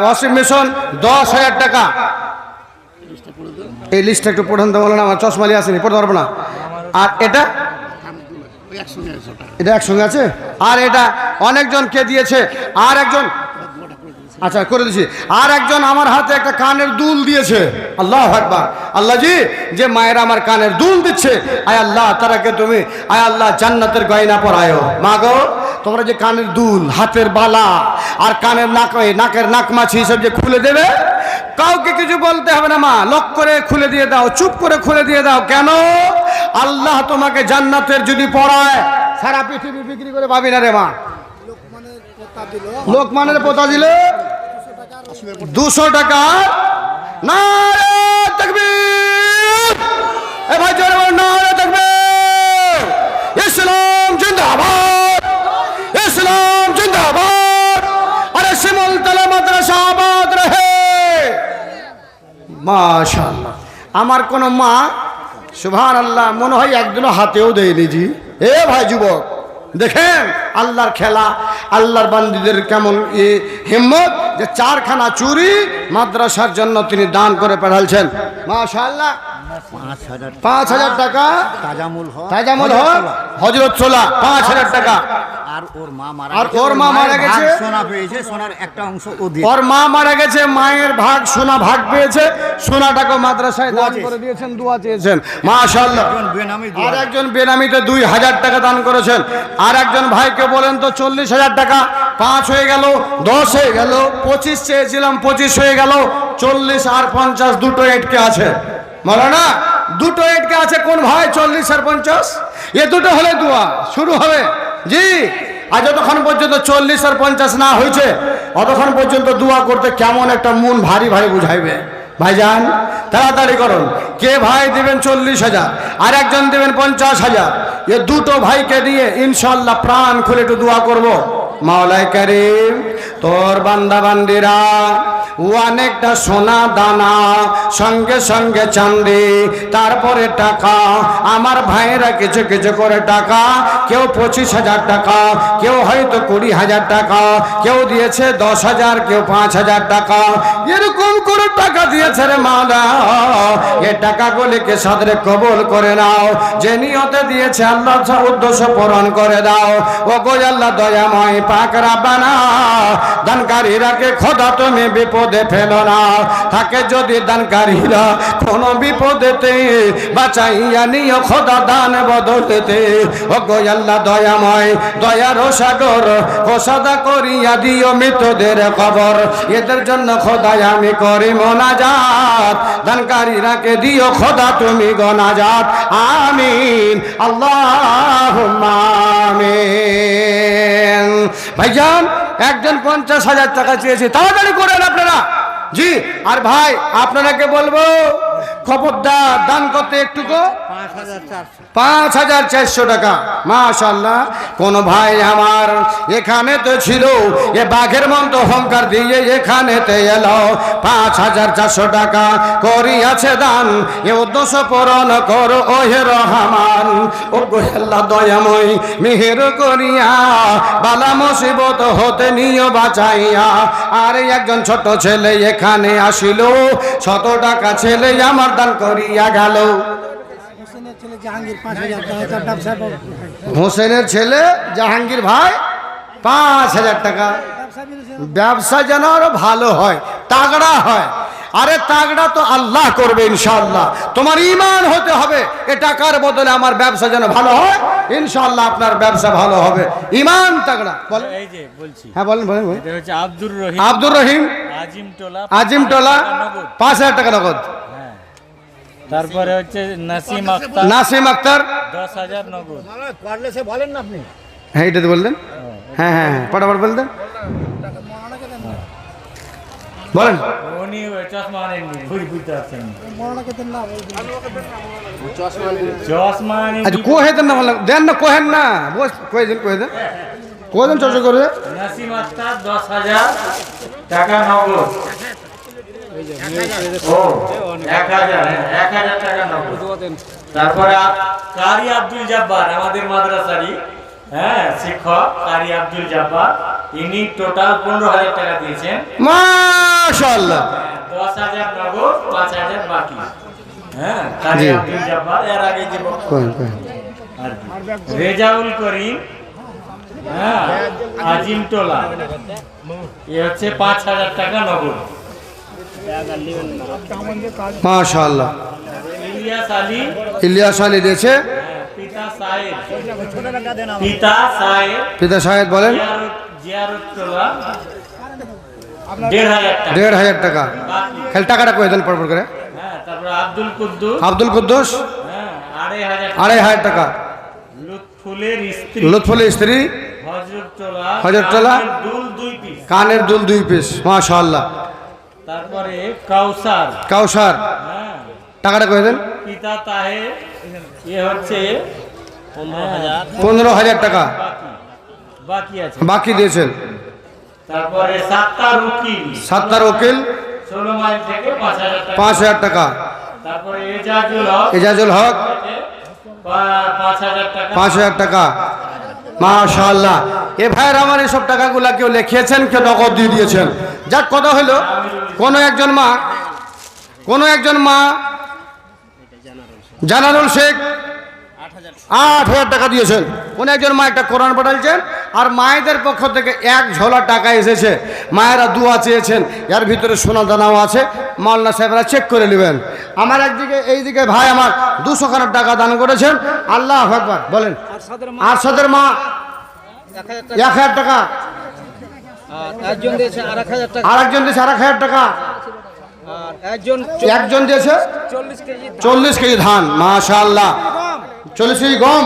ওয়াসিম মিশন 10,000 টাকা। এই লিস্টটা একটু পড়েন তো বলেন, আমার চশমালি আসেনি, পড়তে পারবো না। আর এটা একসঙ্গে আছে। আর এটা অনেকজনকে দিয়েছে। আর একজন, আচ্ছা করে দিছি। আর একজন আমার হাতে একটা কানের দুল দিয়েছে। আল্লাহু আকবার। আল্লাহ জি, যে মায়েরা আমার কানের দুল দিচ্ছে, আয় আল্লাহ তারাকে তুমি আয় আল্লাহ জান্নাতের গয়না পরায়ো। মা গো, তোমরা যে কানের দুল, হাতের বালা আর কানের নাকের নাকমাছি সব যে খুলে দেবে, কাউকে কিছু বলতে হবে না মা, লক করে খুলে দিয়ে দাও, চুপ করে খুলে দিয়ে দাও। কেন? আল্লাহ তোমাকে জান্নাতের যদি পড়ায় সারা পৃথিবী বিক্রি করে পাবি না রে মা। লোকমানের পোতা দিলে 200 টাকা। নারে তাকবীর! এ ভাই জোরে বল, নারে তাকবীর! ইসলাম জিন্দাবাদ, ইসলাম জিন্দাবাদ। আরে শিমুলতলা মাদ্রাসা আবাদ রহে। মাশাআল্লাহ। আমার কোন মা সুবহানাল্লাহ মনে হয় একদিনও হাতেও দেয়নি। জি এ ভাই যুবক, দেখেন আল্লাহর খেলা, আল্লাহর বান্দীদের কেমন হিম্মত যে 4খানা চুরি মাদ্রাসার জন্য তিনি দান করে পাঠালছেন। মাশাআল্লাহ। 5,000 টাকা তাজামুল হক হযরত সোলা 5,000 টাকা। আর ওর মা মারা গেছে, সোনা পেয়েছে, সোনার একটা অংশ ও দিয়ে ওর মা মারা গেছে, মায়ের ভাগ সোনা ভাগ পেয়েছে, সোনাটাকে মাদ্রাসায় দান করে দিয়েছেন, দোয়া চেয়েছেন। মাশাআল্লাহ। আর একজন বেনামিতে 2,000 টাকা দান করেছেন। আর একজন ভাইকে বলেন তো 40,000 টাকা। 5 হয়ে গেল, 10 হয়ে গেল, 25 চেয়েছিলাম, 25 হয়ে গেল, 40 আর 50 দুটো এটকে আছে। মাওলানা দুটো এটকে আছে। কোন ভাই 40 আর 50? এ দুটো হলে দোয়া শুরু হবে। জি, আর যতক্ষণ পর্যন্ত 40 আর 50 না হয়েছে অতক্ষণ পর্যন্ত দোয়া করতে কেমন একটা মন ভারী ভারী বুঝাইবে। ভাইজান তাড়াতাড়ি করুন। কে ভাই দেবেন 40,000 আর একজন দেবেন 50,000? এ দুটো ভাইকে দিয়ে ইনশাআল্লাহ প্রাণ খুলে একটু দোয়া করব। মাওলাই করিম তোর বান্দা বান্দিরা অনেকটা সোনা দানা সঙ্গে সঙ্গে চাঁদি তারপরে টাকা আমার ভাইয়েরা কিছু কিছু করে টাকা কেউ 25,000 টাকা কেউ হয়তো 20,000 টাকা কেউ দিয়েছে 10,000 কেউ 5,000 টাকা এরকম করে টাকা দিয়েছে রে মাওলা এই টাকাগুলিকে সাদরে কবুল করে নাও যে নিয়তে দিয়েছে আল্লাহ উদ্দেশ্য পূরণ করে দাও ও গো আল্লাহ দয়াময় পাক রাব্বানা দানকারীরাকে খোদা তুমি বিপদে ফেলো না থাকে যদি দানকারীরা কোনো বিপদেতে বাঁচাইয়া নিও খোদা দান বদলেতে ও গো আল্লাহ দয়াময় দয়ার সাগর খোসাদা করিয়া দিও মৃতদের কবর এদের জন্য খোদায় আমি করি মোনাজাত দানকারীরাকে দিও খোদা তুমি গনাজাত আমিন আল্লাহুম্মা আমিন ভাইজান একজন 50,000 টাকা চেয়েছে তাড়াতাড়ি করেন আপনারা জি আর ভাই আপনারাকে বলবো খবরদার দান করতে একটুকু 5,400 টাকা মাশাআল্লাহ কোন ভাই আমার এখানে তো ছিল এ বাঘের মতো অহংকার দিয়ে এখানেতে এলো 5,400 টাকা করিয়াছে দান এ উদ্দেশ্য পূরণ করো ও হে রহমান ও গো আল্লাহ দয়াময় মেহের করিয়া বালা মুসিবত হতে নিও বাঁচাইয়া আর একজন ছোট ছেলে এখানে আসিল 100 টাকা ছেলে আমার দান করিয়া গেল হোসেনের ছেলে জাহাঙ্গীর ভাই 5,000 টাকা ব্যবসা যেন আরো ভালো হয় তাগড়া হয় আরে তাগড়া তো আল্লাহ করবে ইনশাআল্লাহ তোমার ঈমান হতে হবে এ টাকার বদলে আমার ব্যবসা যেন ভালো হয় ইনশাআল্লাহ আপনার ব্যবসা ভালো হবে ঈমান তাগড়া বলেন এই যে বলছি হ্যাঁ বলেন বলেন এটা হচ্ছে আব্দুর রহিম আজিমটোলা 5,000 টাকা নগদ তারপরে হচ্ছে নাসিম আক্তার 10,000 নগদ পারলে সে বলেন না আপনি হ্যাঁ এটা তো বললেন হ্যাঁ হ্যাঁ হ্যাঁ পটাপট বলতেন বলেন উনি চশমা আনেননি ঘুরি বুঝতে পারছেন চশমা আচ্ছা কোহে দেন না বললাম দেন না কোহেন না বস কোহে দেন চর্চা করে নাসিম আক্তার 10,000 টাকা নগদ ও 1,000 টাকা নগদ তারপরে কারি আব্দুল জব্বার আমাদের মাদ্রাসারই হ্যাঁ শিক্ষক কারি আব্দুল জব্বার ইনি টোটাল 15,000 টাকা দিয়েছেন মাশাআল্লাহ 10,000 নগদ 5,000 বাকি হ্যাঁ কারি আব্দুল জব্বার এর আগে যে আর রেজাউল করিম হ্যাঁ আজিমটোলা এই হচ্ছে 5,000 টাকা নগদ মাশাআল্লাহ ইলিয়াস আলী দিয়েছে পিতা সাহেব বলেন 1,500 টাকা খেল টাকাটা কয়ে দেন পরপর করে আব্দুল কুদ্দুস 2,500 টাকা লুৎফুলের স্ত্রী হযরতটোলা কানের দুল 2 পিস মাশাআল্লাহ তারপরে কাউসার টাকাটা কয়ে দেন পিতা তাহের এ হচ্ছে 15,000 টাকা বাকি আছে বাকি দিয়েছেন তারপরে সাত্তার উকিল 16 মাইল থেকে 5,000 টাকা তারপরে এজাজুল হক 5,000 টাকা মাশাআল্লাহ এ ভাইয়ের আমার এইসব টাকাগুলা কেউ লিখিয়েছেন কেউ নগদ দিয়ে দিয়েছেন যাক কথা হলো কোনো একজন মা জানারুল শেখ 8,000 টাকা দিয়েছেন কোন একজন মা একটা কোরআন পাঠাইছেন আর মায়েদের পক্ষ থেকে 1 ঝোলা টাকা এসেছে মায়েরা দোয়া চেয়েছেন এর ভিতরে সোনা দানাও আছে মাওলানা সাহেবরা চেক করে নেবেন আমার একদিকে এইদিকে ভাই আমার 200 খানা টাকা দান করেছেন আল্লাহু আকবার বলেন আরশাদের মা 1,000 টাকা একজন দিয়েছে 1,000 টাকা আরেকজন দিয়েছে 1,000 টাকা আর একজন দিয়েছে 40 কেজি ধান মাশাআল্লাহ 40 কেজি গম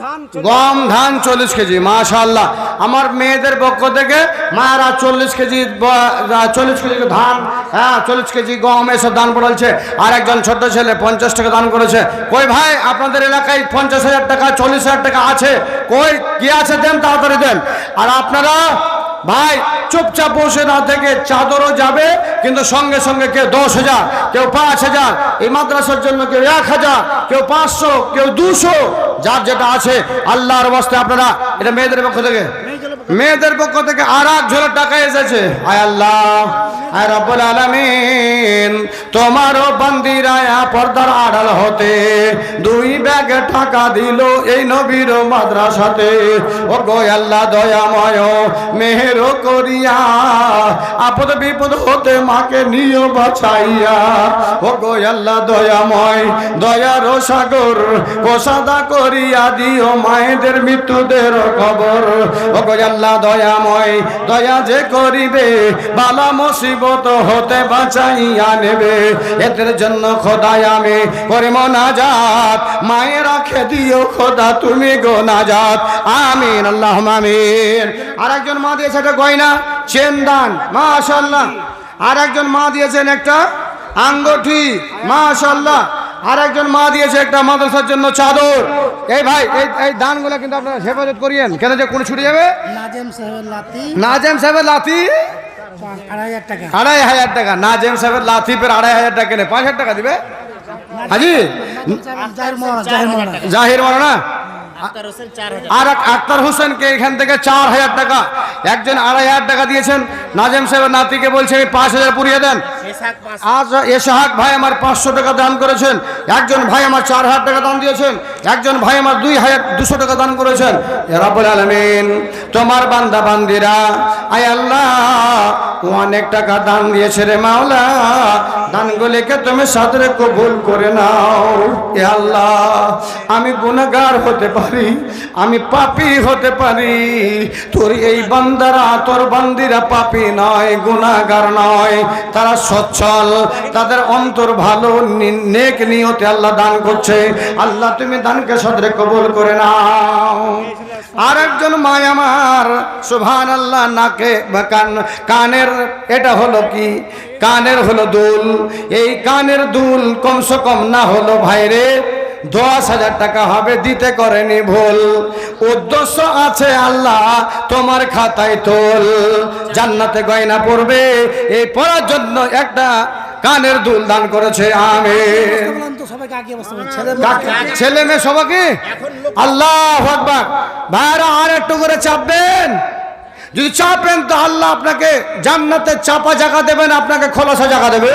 ধান গম ধান 40 কেজি, মাশাআল্লাহ। আমার মেয়েদের পক্ষ থেকে মায়েরা 40 কেজি ধান, হ্যাঁ 40 কেজি গম এসব দান করেছে। আর একজন ছোট ছেলে 50 টাকা দান করেছে। কই ভাই আপনাদের এলাকায় 50,000 টাকা 40,000 টাকা আছে? কই কি আছে দেন, তাড়াতাড়ি দেন। আর আপনারা ভাই চুপচাপ বসে না থেকে চাদরও যাবে, কিন্তু সঙ্গে সঙ্গে কেউ 10,000, কেউ 5,000, এই মাদ্রাসার জন্য কেউ 1,000, কেউ 500, কেউ 200, যার যেটা আছে আল্লাহর ওয়াস্তে আপনারা। এটা মেয়েদের পক্ষ থেকে, মেয়েদের পক্ষ থেকে আর এক ঝোলা টাকা এসেছে। আয় আল্লাহ, আয় রব্বুল আলামিন, তোমারও বান্দিরা পর্দার আড়াল হতে 2 ব্যাগ টাকা দিল এই নবীর মাদ্রাসাতে। ও গো আল্লাহ দয়াময়, মেহের করিয়া আপদ বিপদ হতে মাকে নিও বাঁচাইয়া। ও গো আল্লাহ দয়াময়, দয়ার সাগর কোসাদা করিয়া দিও মায়েদের মৃত্যুদের খবর। ও গো আল্লাহ দয়াময়, দয়া যে করিবে বালা মুসিবত হতে বাঁচাইয়া নেবে। এদের জন্য খোদায় আমি করি মোনাজাত, মায়ের রাখে দিও খোদা তুমি গো নাজাত, আমিন আল্লাহুম্মা আমিন। আরেকজন মা দিয়েছে একটা গয়না চেন দান, মাশাআল্লাহ। আরেকজন মা দিয়েছেন একটা আঙ্গুঠি, মাশাআল্লাহ। আরেকজন মা দিয়েছে একটা মাদ্রাসার জন্য চাদর। এই ভাই এই দানগুলো কিন্তু আপনারা হেফাজত করিয়েন, কেন যে কোনো ছুটে যাবে। নাজেম সাহেবের লাথি 2,500 টাকা, 2,500 টাকা। নাজেম সাহেবের লাথি ফের 2,500 টাকা কেনে 5,000 টাকা দিবে হাজি জাহির মারানা। আর আক্তার হোসেনকে এখান থেকে 4,000 টাকা, একজন 2,500 টাকা দিয়েছেন। নাজেম সাহেবের নাতিকে বলছে 5,000 পুরিয়ে দেন। আজ এশাহাক ভাই আমার 500 টাকা দান করেছেন। একজন ভাই আমার 4,000 টাকা দান দিয়েছেন। একজন ভাই আমার 2,200 টাকা দান করেছেন। ইয়া রাব্বুল আলামিন, তোমার বান্দা বান্দিরা আয় আল্লাহ অনেক টাকা দান দিয়েছে রে মাওলা, দানগুলিকে তুমি সাদরে কবুল করে নাও। ইয়া আল্লাহ, আমি গুনাহগার হতে পারি, আমি পাপী হতে পারি, তোর এই বান্দারা তোর বান্দিরা পাপী নয়, গুনাহগার নয়, তারা সচ্ছল, তাদের অন্তর ভালো, নেক নিয়তে আল্লাহ দান করছে। আল্লাহ তুমি দানকে সাদরে কবুল করে নাও। আর একজন মা আমার সুবহানাল্লাহ নাকে কানের, এটা হলো কি কানের হলো দুল। এই কানের দুল কমসে কম না হলো ভাইরে 10,000 টাকা হবে, দিতে করেনি ভুল। উদ্দেশ্য আছে আল্লাহ তোমার খাতায় তোল, জান্নাতে গয়না পড়বে, এই পড়ার জন্য একটা কানের দুল দান করেছে। আমিন। ছেলে মেয়ে সবাইকে আল্লাহু আকবার। ভাইরা আর একটু করে চাপবেন, যদি চাপেন তো আল্লাহ আপনাকে জান্নাতে চাপা জায়গা দেবেন, আপনাকে খোলাসা জায়গা দেবে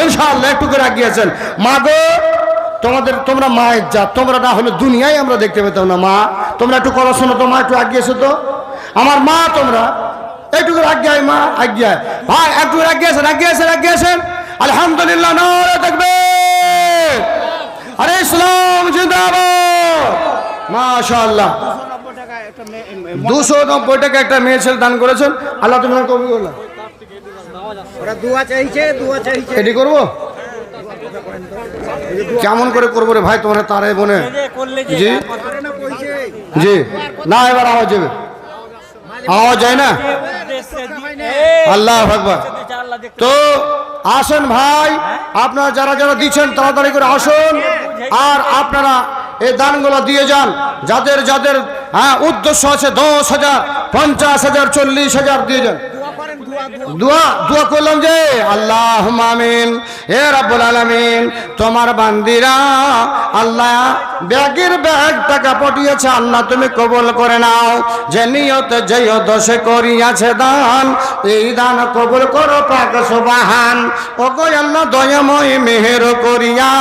ইনশাআল্লাহ। একটু করে আগিয়েছেন। মাগো তোমরা মায়ের জাত, তোমরা না হলে দুনিয়ায় আমরা দেখতে পেতাম না। মা তোমরা একটু কথা শোনো তো, মা একটু আগিয়েছো তো, আমার মা তোমরা একটু করে আজ্ঞায়, মা আজ্ঞায়। ভাই একটু করে আগিয়েছেন। আলহামদুলিল্লাহ, নারে তাকবীর, আরে ইসলাম জিন্দাবাদ, মাশাআল্লাহ। 290 টাকা একটা মেয়ে ছেলে দান করেছেন। আল্লাহ তুমি কবুল করো। ওরা দোয়া চাইছে এটি করবো, কেমন করে করবো রে ভাই তোমার তারে বনে? জি জি না, এবার আওয়াজ যাবে, আওয়াজ যায় না। আল্লাহু আকবার। তো আসেন ভাই, আপনারা যারা যারা দিচ্ছেন তাড়াতাড়ি করে আসুন। আর আপনারা এই দানগুলো দিয়ে যান, যাদের যাদের উদ্দেশ্য আছে 10,000, 50,000, 40,000 দিয়ে যান। দোয়া করলাম যে আল্লাহুম্মা আমিন। হে রাব্বুল আলামিন, তোমার বান্দিরা আল্লাহ ব্যাগের ব্যাগ টাকা পাঠিয়েছে, আল্লাহ তুমি কবুল করে নাও। যে নিয়তে যে উদ্দেশ্যে করিয়াছে দান, এই দান কবুল করো পাক সুবহান। ওগো আল্লাহ দয়াময় মেহের করিয়া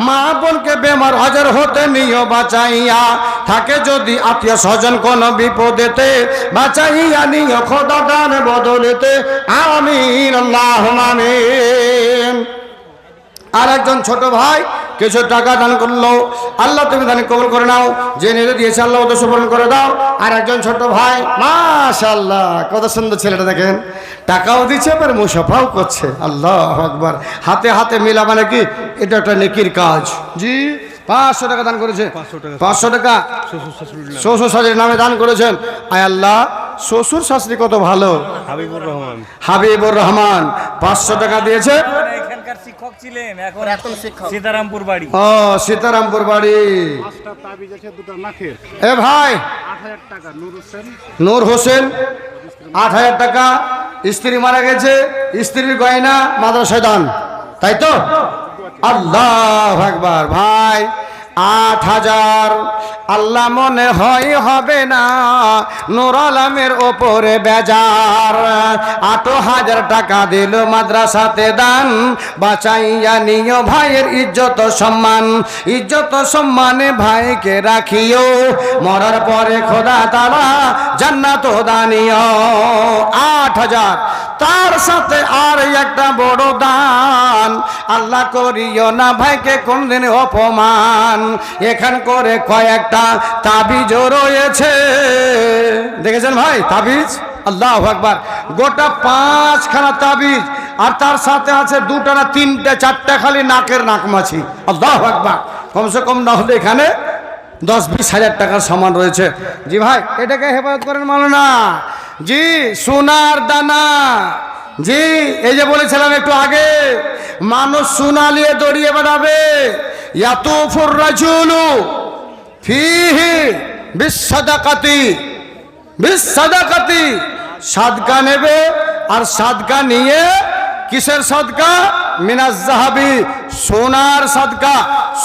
মা বোনকে বেমার হাজার হতে নিও বাঁচাইয়া, থাকে যদি আত্মীয় স্বজন কোন বিপদেতে বাঁচাইয়া নিও খোদা দান বদলেতে, আমিন আল্লাহুম্মা আমিন। আর একজন ছোট ভাই কিছু টাকা দান করলো, আল্লাহ তুমি দান কবুল করে নাও। যে নিয়ে দিয়েছে আল্লাহ ওদের সফল করে দাও। আর একজন ছোট ভাই মাশাআল্লাহ, কত সুন্দর ছেলেটা দেখেন, টাকাও দিচ্ছে আবার মুসাফাও করছে। আল্লাহু আকবার। হাতে হাতে মিলা মানে কি এটা একটা নেকির কাজ। জি 500 টাকা দান করেছে। 500 টাকা শ্বশুর শাশুড়ির নামে দান করেছেন। আয় আল্লাহ, শ্বশুর শাশুড়ি কত ভালো। হাবিবুর রহমান 500 টাকা দিয়েছে। এখানকার শিক্ষক ছিলেন, এখন সীতারামপুর বাড়ি। ও সীতারামপুর বাড়ি। 5টা তাবিজ আছে, 2টা নাকের। এ ভাই 8000 টাকা। নূর হোসেন 8000 টাকা। স্ত্রী মারা গেছে, স্ত্রীর গয়না মাদ্রাসায় দান, তাই তো? আল্লাহু আকবার। ভাই 8000 আল্লাহ মনে হয় হবে না, নূর আলমের ওপরে বেজার। 8000 টাকা দিল মাদ্রাসাতে দান, বাঁচাইয়া নিও ভাইয়ের ইজ্জত সম্মান। ইজ্জত সম্মানে ভাইকে রাখিও, মরার পরে খোদা তাআলা জান্নাত দানিও। 8000। তার সাথে আর একটা বড় দান, আল্লাহ করিও না ভাইকে কোনদিন অপমান। এখান করে কয়েকটা তাবিজও রয়েছে, দেখেছেন ভাই তাবিজ? আল্লাহু আকবার। গোটা 5খানা তাবিজ, আর তার সাথে আছে 2টা না 3টে 4টে খালি নাকের নাকমাছি। আল্লাহু আকবার। কমসে কম না হলে এখানে 10-20 হাজার টাকার সামান রয়েছে। জি ভাই, এটাকে হেফাজত করেন মাওলানা জি। সোনার দানা জি, এই যে বলেছিলাম একটু আগে, মানুষ সোনা নিয়ে দড়িয়ে বেড়াবে। ইয়াতুফুর রাজুলু ফিহি বিসাদাকাতি, বিসাদাকাতি সাদকা নেবে, আর সাদকা নিয়ে কিসের সাদকা? মিনাজ জাহাবি, সোনার সাদকা,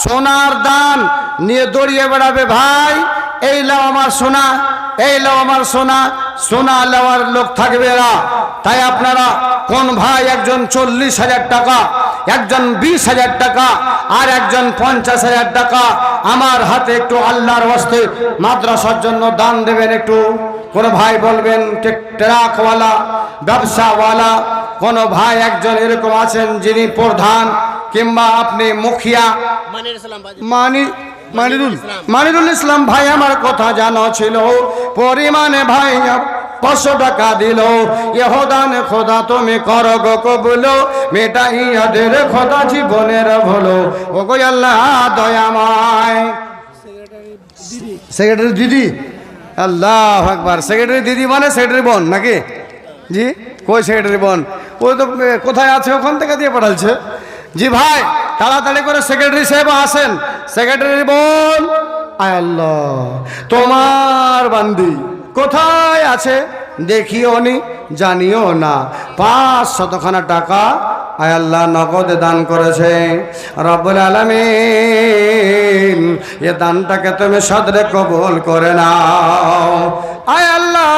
সোনার দান নিয়ে দড়িয়ে বেড়াবে। ভাই এই লাও আমার সোনা, এই লাও আমার সোনা, সোনা নেওয়ার লোক থাকবে না। তাই আপনারা কোন ভাই একজন 40,000 টাকা, একজন 20,000 টাকা, আর একজন 50,000 টাকা আমার হাতে একটু আল্লাহর ওয়াস্তে মাদ্রাসার জন্য দান দেবেন। একটু কোন ভাই বলবেন ট্রাকওয়ালা, ব্যবসাওয়ালা, কোন ভাই একজন এরকম আছেন যিনি প্রধান, কিংবা আপনি মুখিয়া। মানিরুল ইসলাম ভাই আমার কথা জানা ছিল, পরিমাণে ভাই 500 টাকা দিল। ইহদান খোদা তুমি করো গো কবুল, মেটাই ইয়াদের খোদা জীবনের ভুলো। ও গো আল্লাহ দয়াময়। সেক্রেটারি দিদি, আল্লাহু আকবার। সেক্রেটারি দিদি মানে সেক্রেটারি বোন নাকি? জি, কই সেক্রেটারি বোন? ওই তো কোথায় আছে, ওখান থেকে দিয়ে পাঠাচ্ছে। জি ভাই, তাড়াতাড়ি করে সেক্রেটারি সাহেব আসেন। সেক্রেটারি বোন, আয় আল্লাহ, তোমার বান্দি কোথায় আছে দেখিও নি, জানিও না। 500 টাকা আয় আল্লাহ নগদে দান করেছে রব্বুল আলামিন। এ দানটাকে তুমি সদরে কবুল করে নাও। আয় আল্লাহ,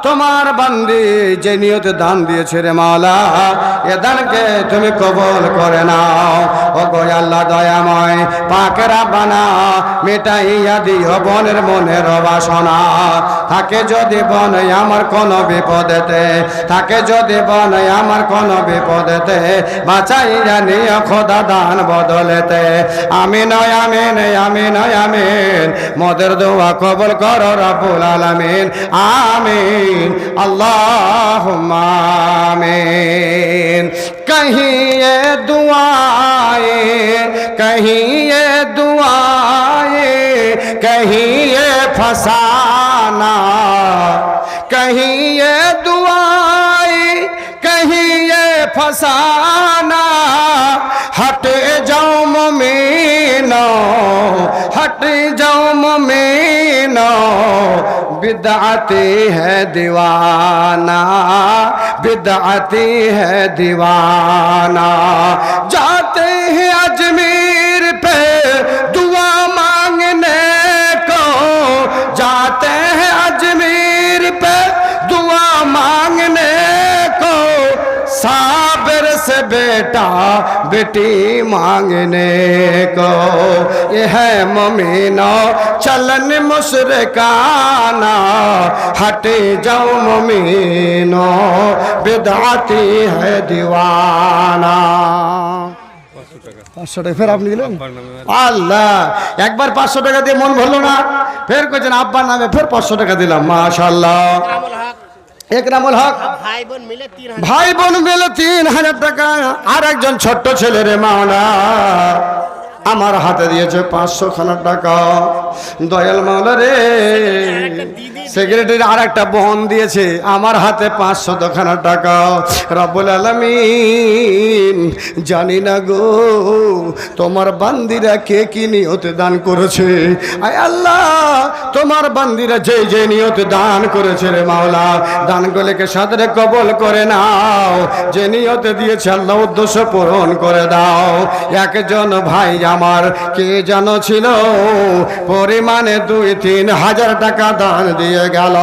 তোমার বান্দি যে নিয়তে দান দিয়েছে রে মাওলা, এ দানকে তুমি কবুল করে নাও। ও গো আল্লাহ দয়াময়, পাকের বানা মেটাইয়া দিও বনের মনের বাসনা। থাকে যদি বনে আমার কোন বিপদেতে, থাকে যদি বনে আমার কোন বিপদেতে, বাঁচাইয়া নিও খোদা দান বদলেতে। আমিন আমিন আমিন আমিন। মোদের দোয়া কবুল করো রব্বুল আলামিন। আমিন আল্লাহুম্মা আমিন। कहीं ये दुआएं, कहीं ये दुआएं, कहीं ये फसाना, कहीं ये दुआएं, कहीं ये फसाना। हट जाओ मोमिनो, हट जाओ मोमिनो, बिदअती है दीवाना, बिदअती है दीवाना। जाते हैं अजमेर पे दुआ मांगने को, जाते हैं अजमेर पे दुआ मांगने को, साबिर से बेटा बेटी मांगने को। ये है मोमिनो चलन मुशरिकाना, हटे जाओ मोमिनो, बिदअती है दीवाना। 500 টাকা ফের আপনি দিলেন? আল্লাহ, একবার 500 টাকা দিয়ে মন ভরলো না, ফের কইছেন আব্বার নামে ফের 500 টাকা দিলাম। মাশাআল্লাহ। একরামুল হক ভাই বোন মিলে 3000 টাকা। আর একজন ছোট্ট ছেলে রে মাওলা, আমার হাতে দিয়েছে 500 খানা টাকা। দয়াল মাওলা রে, সেক্রেটারি আর একটা বহন দিয়েছে আমার হাতে 500 খানা টাকা। রব্বুল আলামিন, জানি না গো তোমার বান্দিরা কে কি নিয়তে দান করেছে। আয় আল্লাহ, তোমার বান্দিরা যে যে নিয়তে দান করেছে রে মাওলা, দানগুলোকে সাদরে কবুল করে নাও। যে নিয়তে দিয়েছে আল্লাহ উদ্দেশ্য পূরণ করে দাও। একজন ভাই আমার কে জানো ছিল পরিমাণে 2-3 হাজার টাকা দান দিয়ে গেল।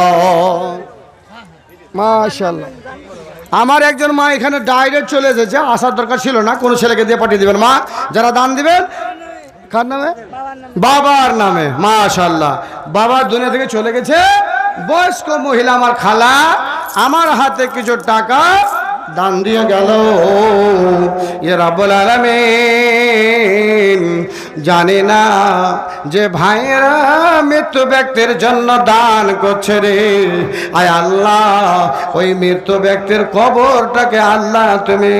মাশাআল্লাহ। আমার একজন মা এখানে ডাইরেক্ট চলে এসেছে, আসার দরকার ছিল না, কোনো ছেলেকে দিয়ে পাঠিয়ে দিবেন। মা যারা দান দিবেন কার নামে? বাবার নামে। মাশাআল্লাহ। বাবা দুনিয়া থেকে চলে গেছে, বয়স্ক মহিলা আমার খালা আমার হাতে কিছু টাকা দান দিয়ে গেল। ইয়া রাব্বুল আলামিন, জানি না যে ভাইয়েরা মৃত্যু ব্যক্তির জন্য দান করছে রে। আয় আল্লাহ, ওই মৃত্যু ব্যক্তির কবরটাকে আল্লাহ তুমি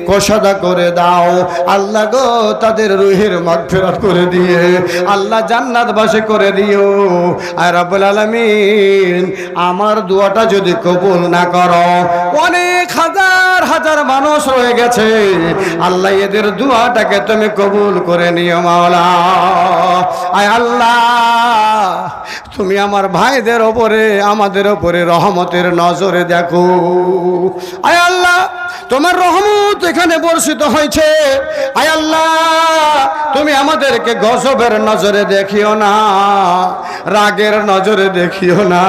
কোষাদা করে দাও। আল্লাহ গো, তাদের রুহের মাগফিরাত করে দিয়ে আল্লাহ জান্নাতবাসী করে দিও। আয় রাব্বুল আলামিন, আমার দোয়াটা যদি কবুল না করো, অনেক হাজার হাজার মানুষ রয়ে গেছে, আল্লাহ এদের দোয়াটাকে তুমি কবুল করে নিও মাওলা। আয় আল্লাহ, তুমি আমার ভাইদের ওপরে আমাদের ওপরে রহমতের নজরে দেখো। আয় আল্লাহ, তোমার রহমত এখানে বর্ষিত হয়েছে। আয় আল্লাহ, তুমি আমাদেরকে গজবের নজরে দেখিও না, রাগের নজরে দেখিও না।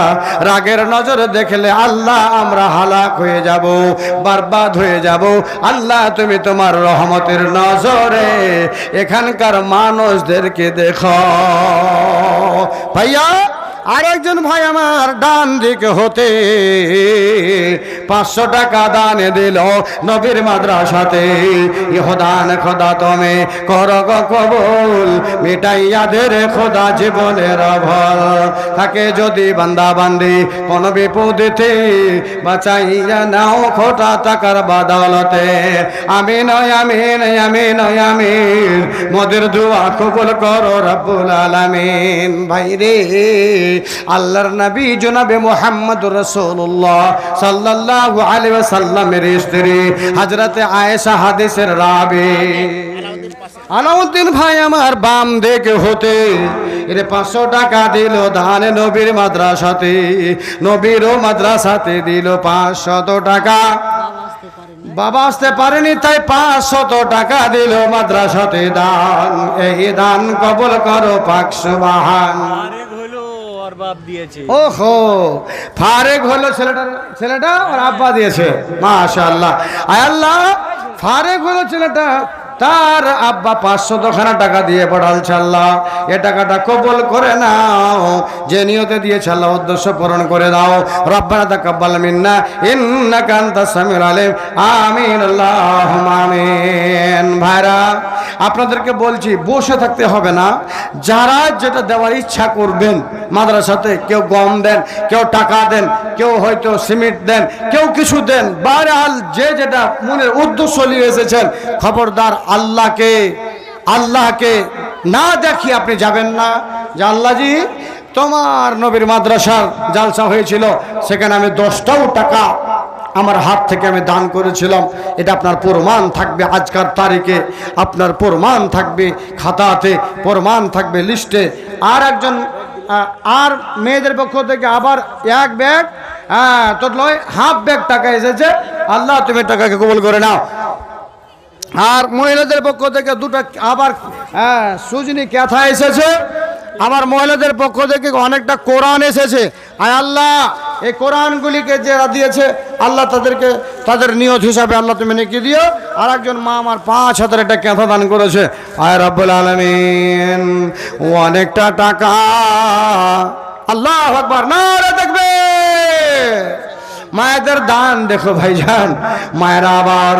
রাগের নজরে দেখলে আল্লাহ আমরা হালাক হয়ে যাব, বরবাদ হয়ে যাব। আল্লাহ, তুমি তোমার রহমতের নজরে এখানকার মানুষদেরকে দেখো। ভাইয়া, আরেকজন ভাই আমার ডান দিকে হতে 500 টাকা দানে দিল নবীর মাদ্রাসাতে। ইহদান খোদা তুমি করো গো কবুল, মিটাইয়া দে রে খোদা জীবনের ভর। তাকে যদি বান্দা বান্দি কোন বিপদেতে বাঁচাইয়া নাও খোটা টাকার বদলতে। আমিন আমিন আমিন আমিন, মোদের দোয়া কবুল করো রব্বুল আলামিন। ভাই রে, আল্লাহর নবী জনাবে মুহাম্মদুর রাসূলুল্লাহ সাল্লাল্লাহু আলাইহি ওয়াসাল্লামের স্ত্রী হযরতে আয়েশা হাদিসের রাবি। আলাউদ্দিন ভাই আমার বাম দিকে হতে এর 500 টাকা দিল দানে নবীর মাদ্রাসাতে। নবীরও মাদ্রাসাতে দিল 500 টাকা। বাবা আসতে পারেনি তাই 500 টাকা দিল মাদ্রাসাতে দান। এই দান কবুল করো পাক সুবহান। বাপ দিয়েছে। ওহো, ফারেক হলো ছেলেটা আর আব্বা দিয়েছে। মাশাআল্লাহ। আয় আল্লাহ, ফারেক হলো ছেলেটা, তার আব্বা 500 খানা টাকা দিয়ে পড়ালছে। আল্লাহ, এ টাকাটা কবুল করে নাও। যে নিয়তে দিয়েছে আল্লাহ উদ্দেশ্য পূরণ করে দাও। রব্বানা তাকাব্বাল মিন্না ইন্নাকা আনতাস সামিউল আলিম। আমিন আল্লাহুম্মা আমিন। ভাইরা, আপনাদেরকে বলছি, বসে থাকতে হবে না। যারা যেটা দেওয়ার ইচ্ছা করবেন মাদ্রাসাতে, কেউ গম দেন, কেউ টাকা দেন, কেউ হয়তো সিমেন্ট দেন, কেউ কিছু দেন। বাহরহাল যে যেটা মনের উদ্দেশ্য নিয়ে এসেছেন, খবরদার আল্লাহকে না দেখি আপনি যাবেন না যে আল্লাহজি তোমার নবীর মাদ্রাসার জালসা হয়েছিল, সেখানে আমি 10টাও টাকা আমার হাত থেকে আমি দান করেছিলাম। এটা আপনার প্রমাণ থাকবে আজকার তারিখে, আপনার প্রমাণ থাকবে খাতাতে, প্রমাণ থাকবে লিস্টে। আর একজন আর মেয়েদের পক্ষ থেকে আবার 1 ব্যাগ, তোর নয় হাফ ব্যাগ টাকা এসেছে। আল্লাহ, তুমি টাকাকে কবুল করে নাও। আর মহিলাদের পক্ষ থেকে 2টা আবার সুজনি ক্যাথা এসেছে। আমার মহিলাদের পক্ষ থেকে অনেকটা কোরআন এসেছে। আয় আল্লাহ, এই কোরআনগুলিকে যারা দিয়েছে আল্লাহ তাদেরকে তাদের নিয়ত হিসাবে আল্লাহ তুমি নেকি দিও। আর একজন মা আমার 5000 একটা ক্যাথা দান করেছে। আয় রব্বুল আলামিন, অনেকটা টাকা। আল্লাহু আকবার, নারে তাকবীর। মায়েদের দান দেখো ভাইজান, মায়েরা আবার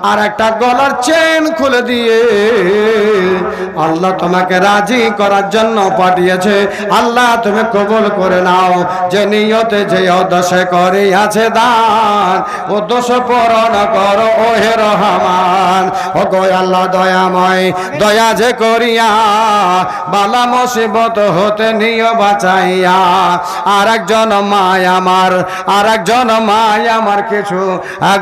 আর একটা গলার চেন খুলে দিয়ে আল্লাহ তোমাকে রাজি করার জন্য পাঠিয়েছে। আল্লাহ তুমি কবুল করে নাও, যে নিয়তে যে উদ্দেশ্যে করে আছে দান, উদ্দেশ্য পূরণ করো ও হে রহমান। ও গো আল্লাহ দয়াময়, দয়া যে করিয়া বালা মুসিবত হতে নিয়ে বাঁচাইয়া আর একজন মায় আমার কিছু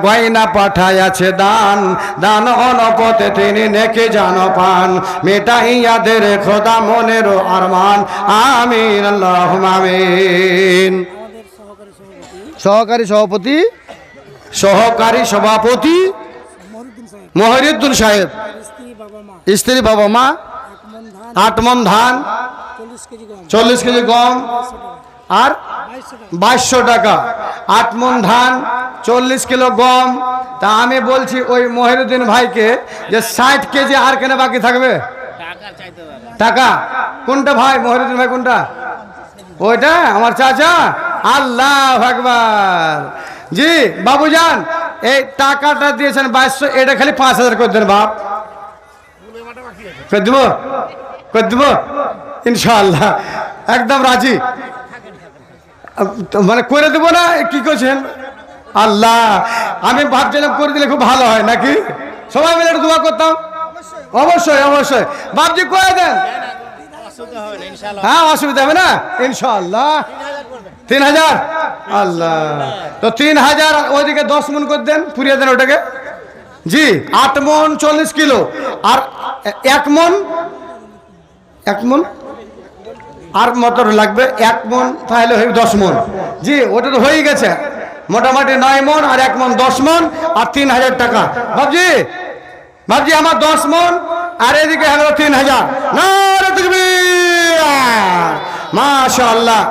গয়না পাঠাইয়াছে দান, দান অনপথে তিনি নেকি জানো পান, মেটাইয়াদের খোদা মনের আরমান। আমিন আল্লাহুম্মা আমিন। সহকারী সভাপতি মহিউদ্দিন সাহেব, স্ত্রী বাবা মা, 8 মণ ধান, 40 কেজি গম আর 2200 টাকা। 8 মণ ধান, 40 কিলো গম। তা আমি বলছি ওই মহিউদ্দিন ভাইকে যে 60 কেজি আর কেন বাকি থাকবে টাকা। কোনটা ভাই, মহিউদ্দিন ভাই কোনটা? ওইটা আমার চাচা। আল্লাহু আকবার। জি বাবুজান, এই টাকাটা দিয়েছেন 2200, এটা খালি 5000 করে দেন বাপ। করে দেব ইনশাআল্লাহ, একদম রাজি। মানে করে দেবো না, কি করছেন? আল্লাহ, আমি ভাবছিলাম করে দিলে খুব ভালো হয় নাকি, সবাই মিলে একটু দোয়া করতাম। অবশ্যই অবশ্যই বাপজি করে দেন। হ্যাঁ অসুবিধা হবে না ইনশাআল্লাহ। 3000 আল্লাহ, তো 3000 ওইদিকে 10 মণ করে দেন, পুরিয়ে দেন ওটাকে। জি 8 মণ 40 কিলো আর 1 মণ আর মটর লাগবে 1 মণ, তাহলে 10 মণ। জি ওটা তো হয়ে গেছে, মোটামুটি 9 মণ আর 1 মণ 10 মণ আর 3000 টাকা। ভাবজি আমার 10 মণ আর এদিকে হলো 3000। নারে তাকবীর, মাশাআল্লাহ।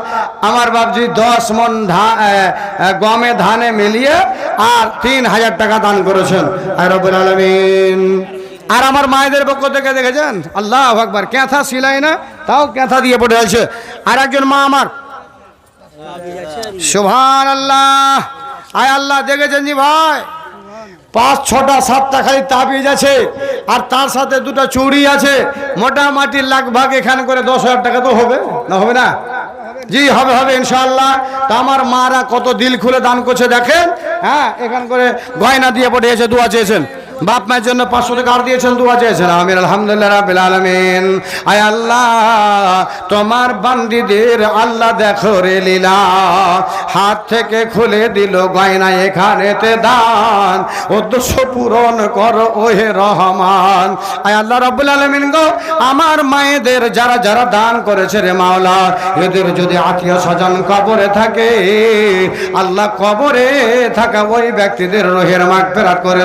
আমার বাবজি 10 মণ গমে ধানে মিলিয়ে আর 3000 টাকা দান করেছেন রব্বুল আলামিন। আর আমার মায়েদের পক্ষ থেকে দেখেছেন, আল্লাহু আকবার, ক্যাথা সিলাই না, তাও ক্যাথা দিয়ে পড়ে আছে। আর একজন মা আমার, সুবহানাল্লাহ। আয় আল্লাহ, দেখেছেন জি ভাই, 5, 6টা 7টা খালি তাবিজ আছে আর তার সাথে 2টা চুড়ি আছে। মোটামুটি লাগভাগ এখানে করে 10,000 টাকা তো হবে না, হবে না? জি হবে ইনশাআল্লাহ। তা আমার মারা কত দিল খুলে দান করছে দেখেন। হ্যাঁ, এখান করে গয়না দিয়ে পাঠিয়েছে, দোয়া চেয়েছেন। বাপ মায়ের জন্য 500 টাকা আর দিয়েছেন, দোয়া চেয়েছেন। আমিন আলহামদুলিল্লাহ রাব্বিল আলামিন। আয় আল্লাহ, তোমার বান্দীদের আল্লাহ দেখো রে লীলা, হাত থেকে খুলে দিল গয়না এখানেতে দান, উদ্দেশ্য পূরণ করো ও হে রহমান। আয় আল্লাহ রাব্বুল আলামিন গো, আমার মায়েদের যারা যারা দান করেছে রে মাওলা, এদের যদি আত্মীয় স্বজন কবরে থাকে, আল্লাহ কবরে থাকা ওই ব্যক্তিদের রুহের মাগফিরাত করে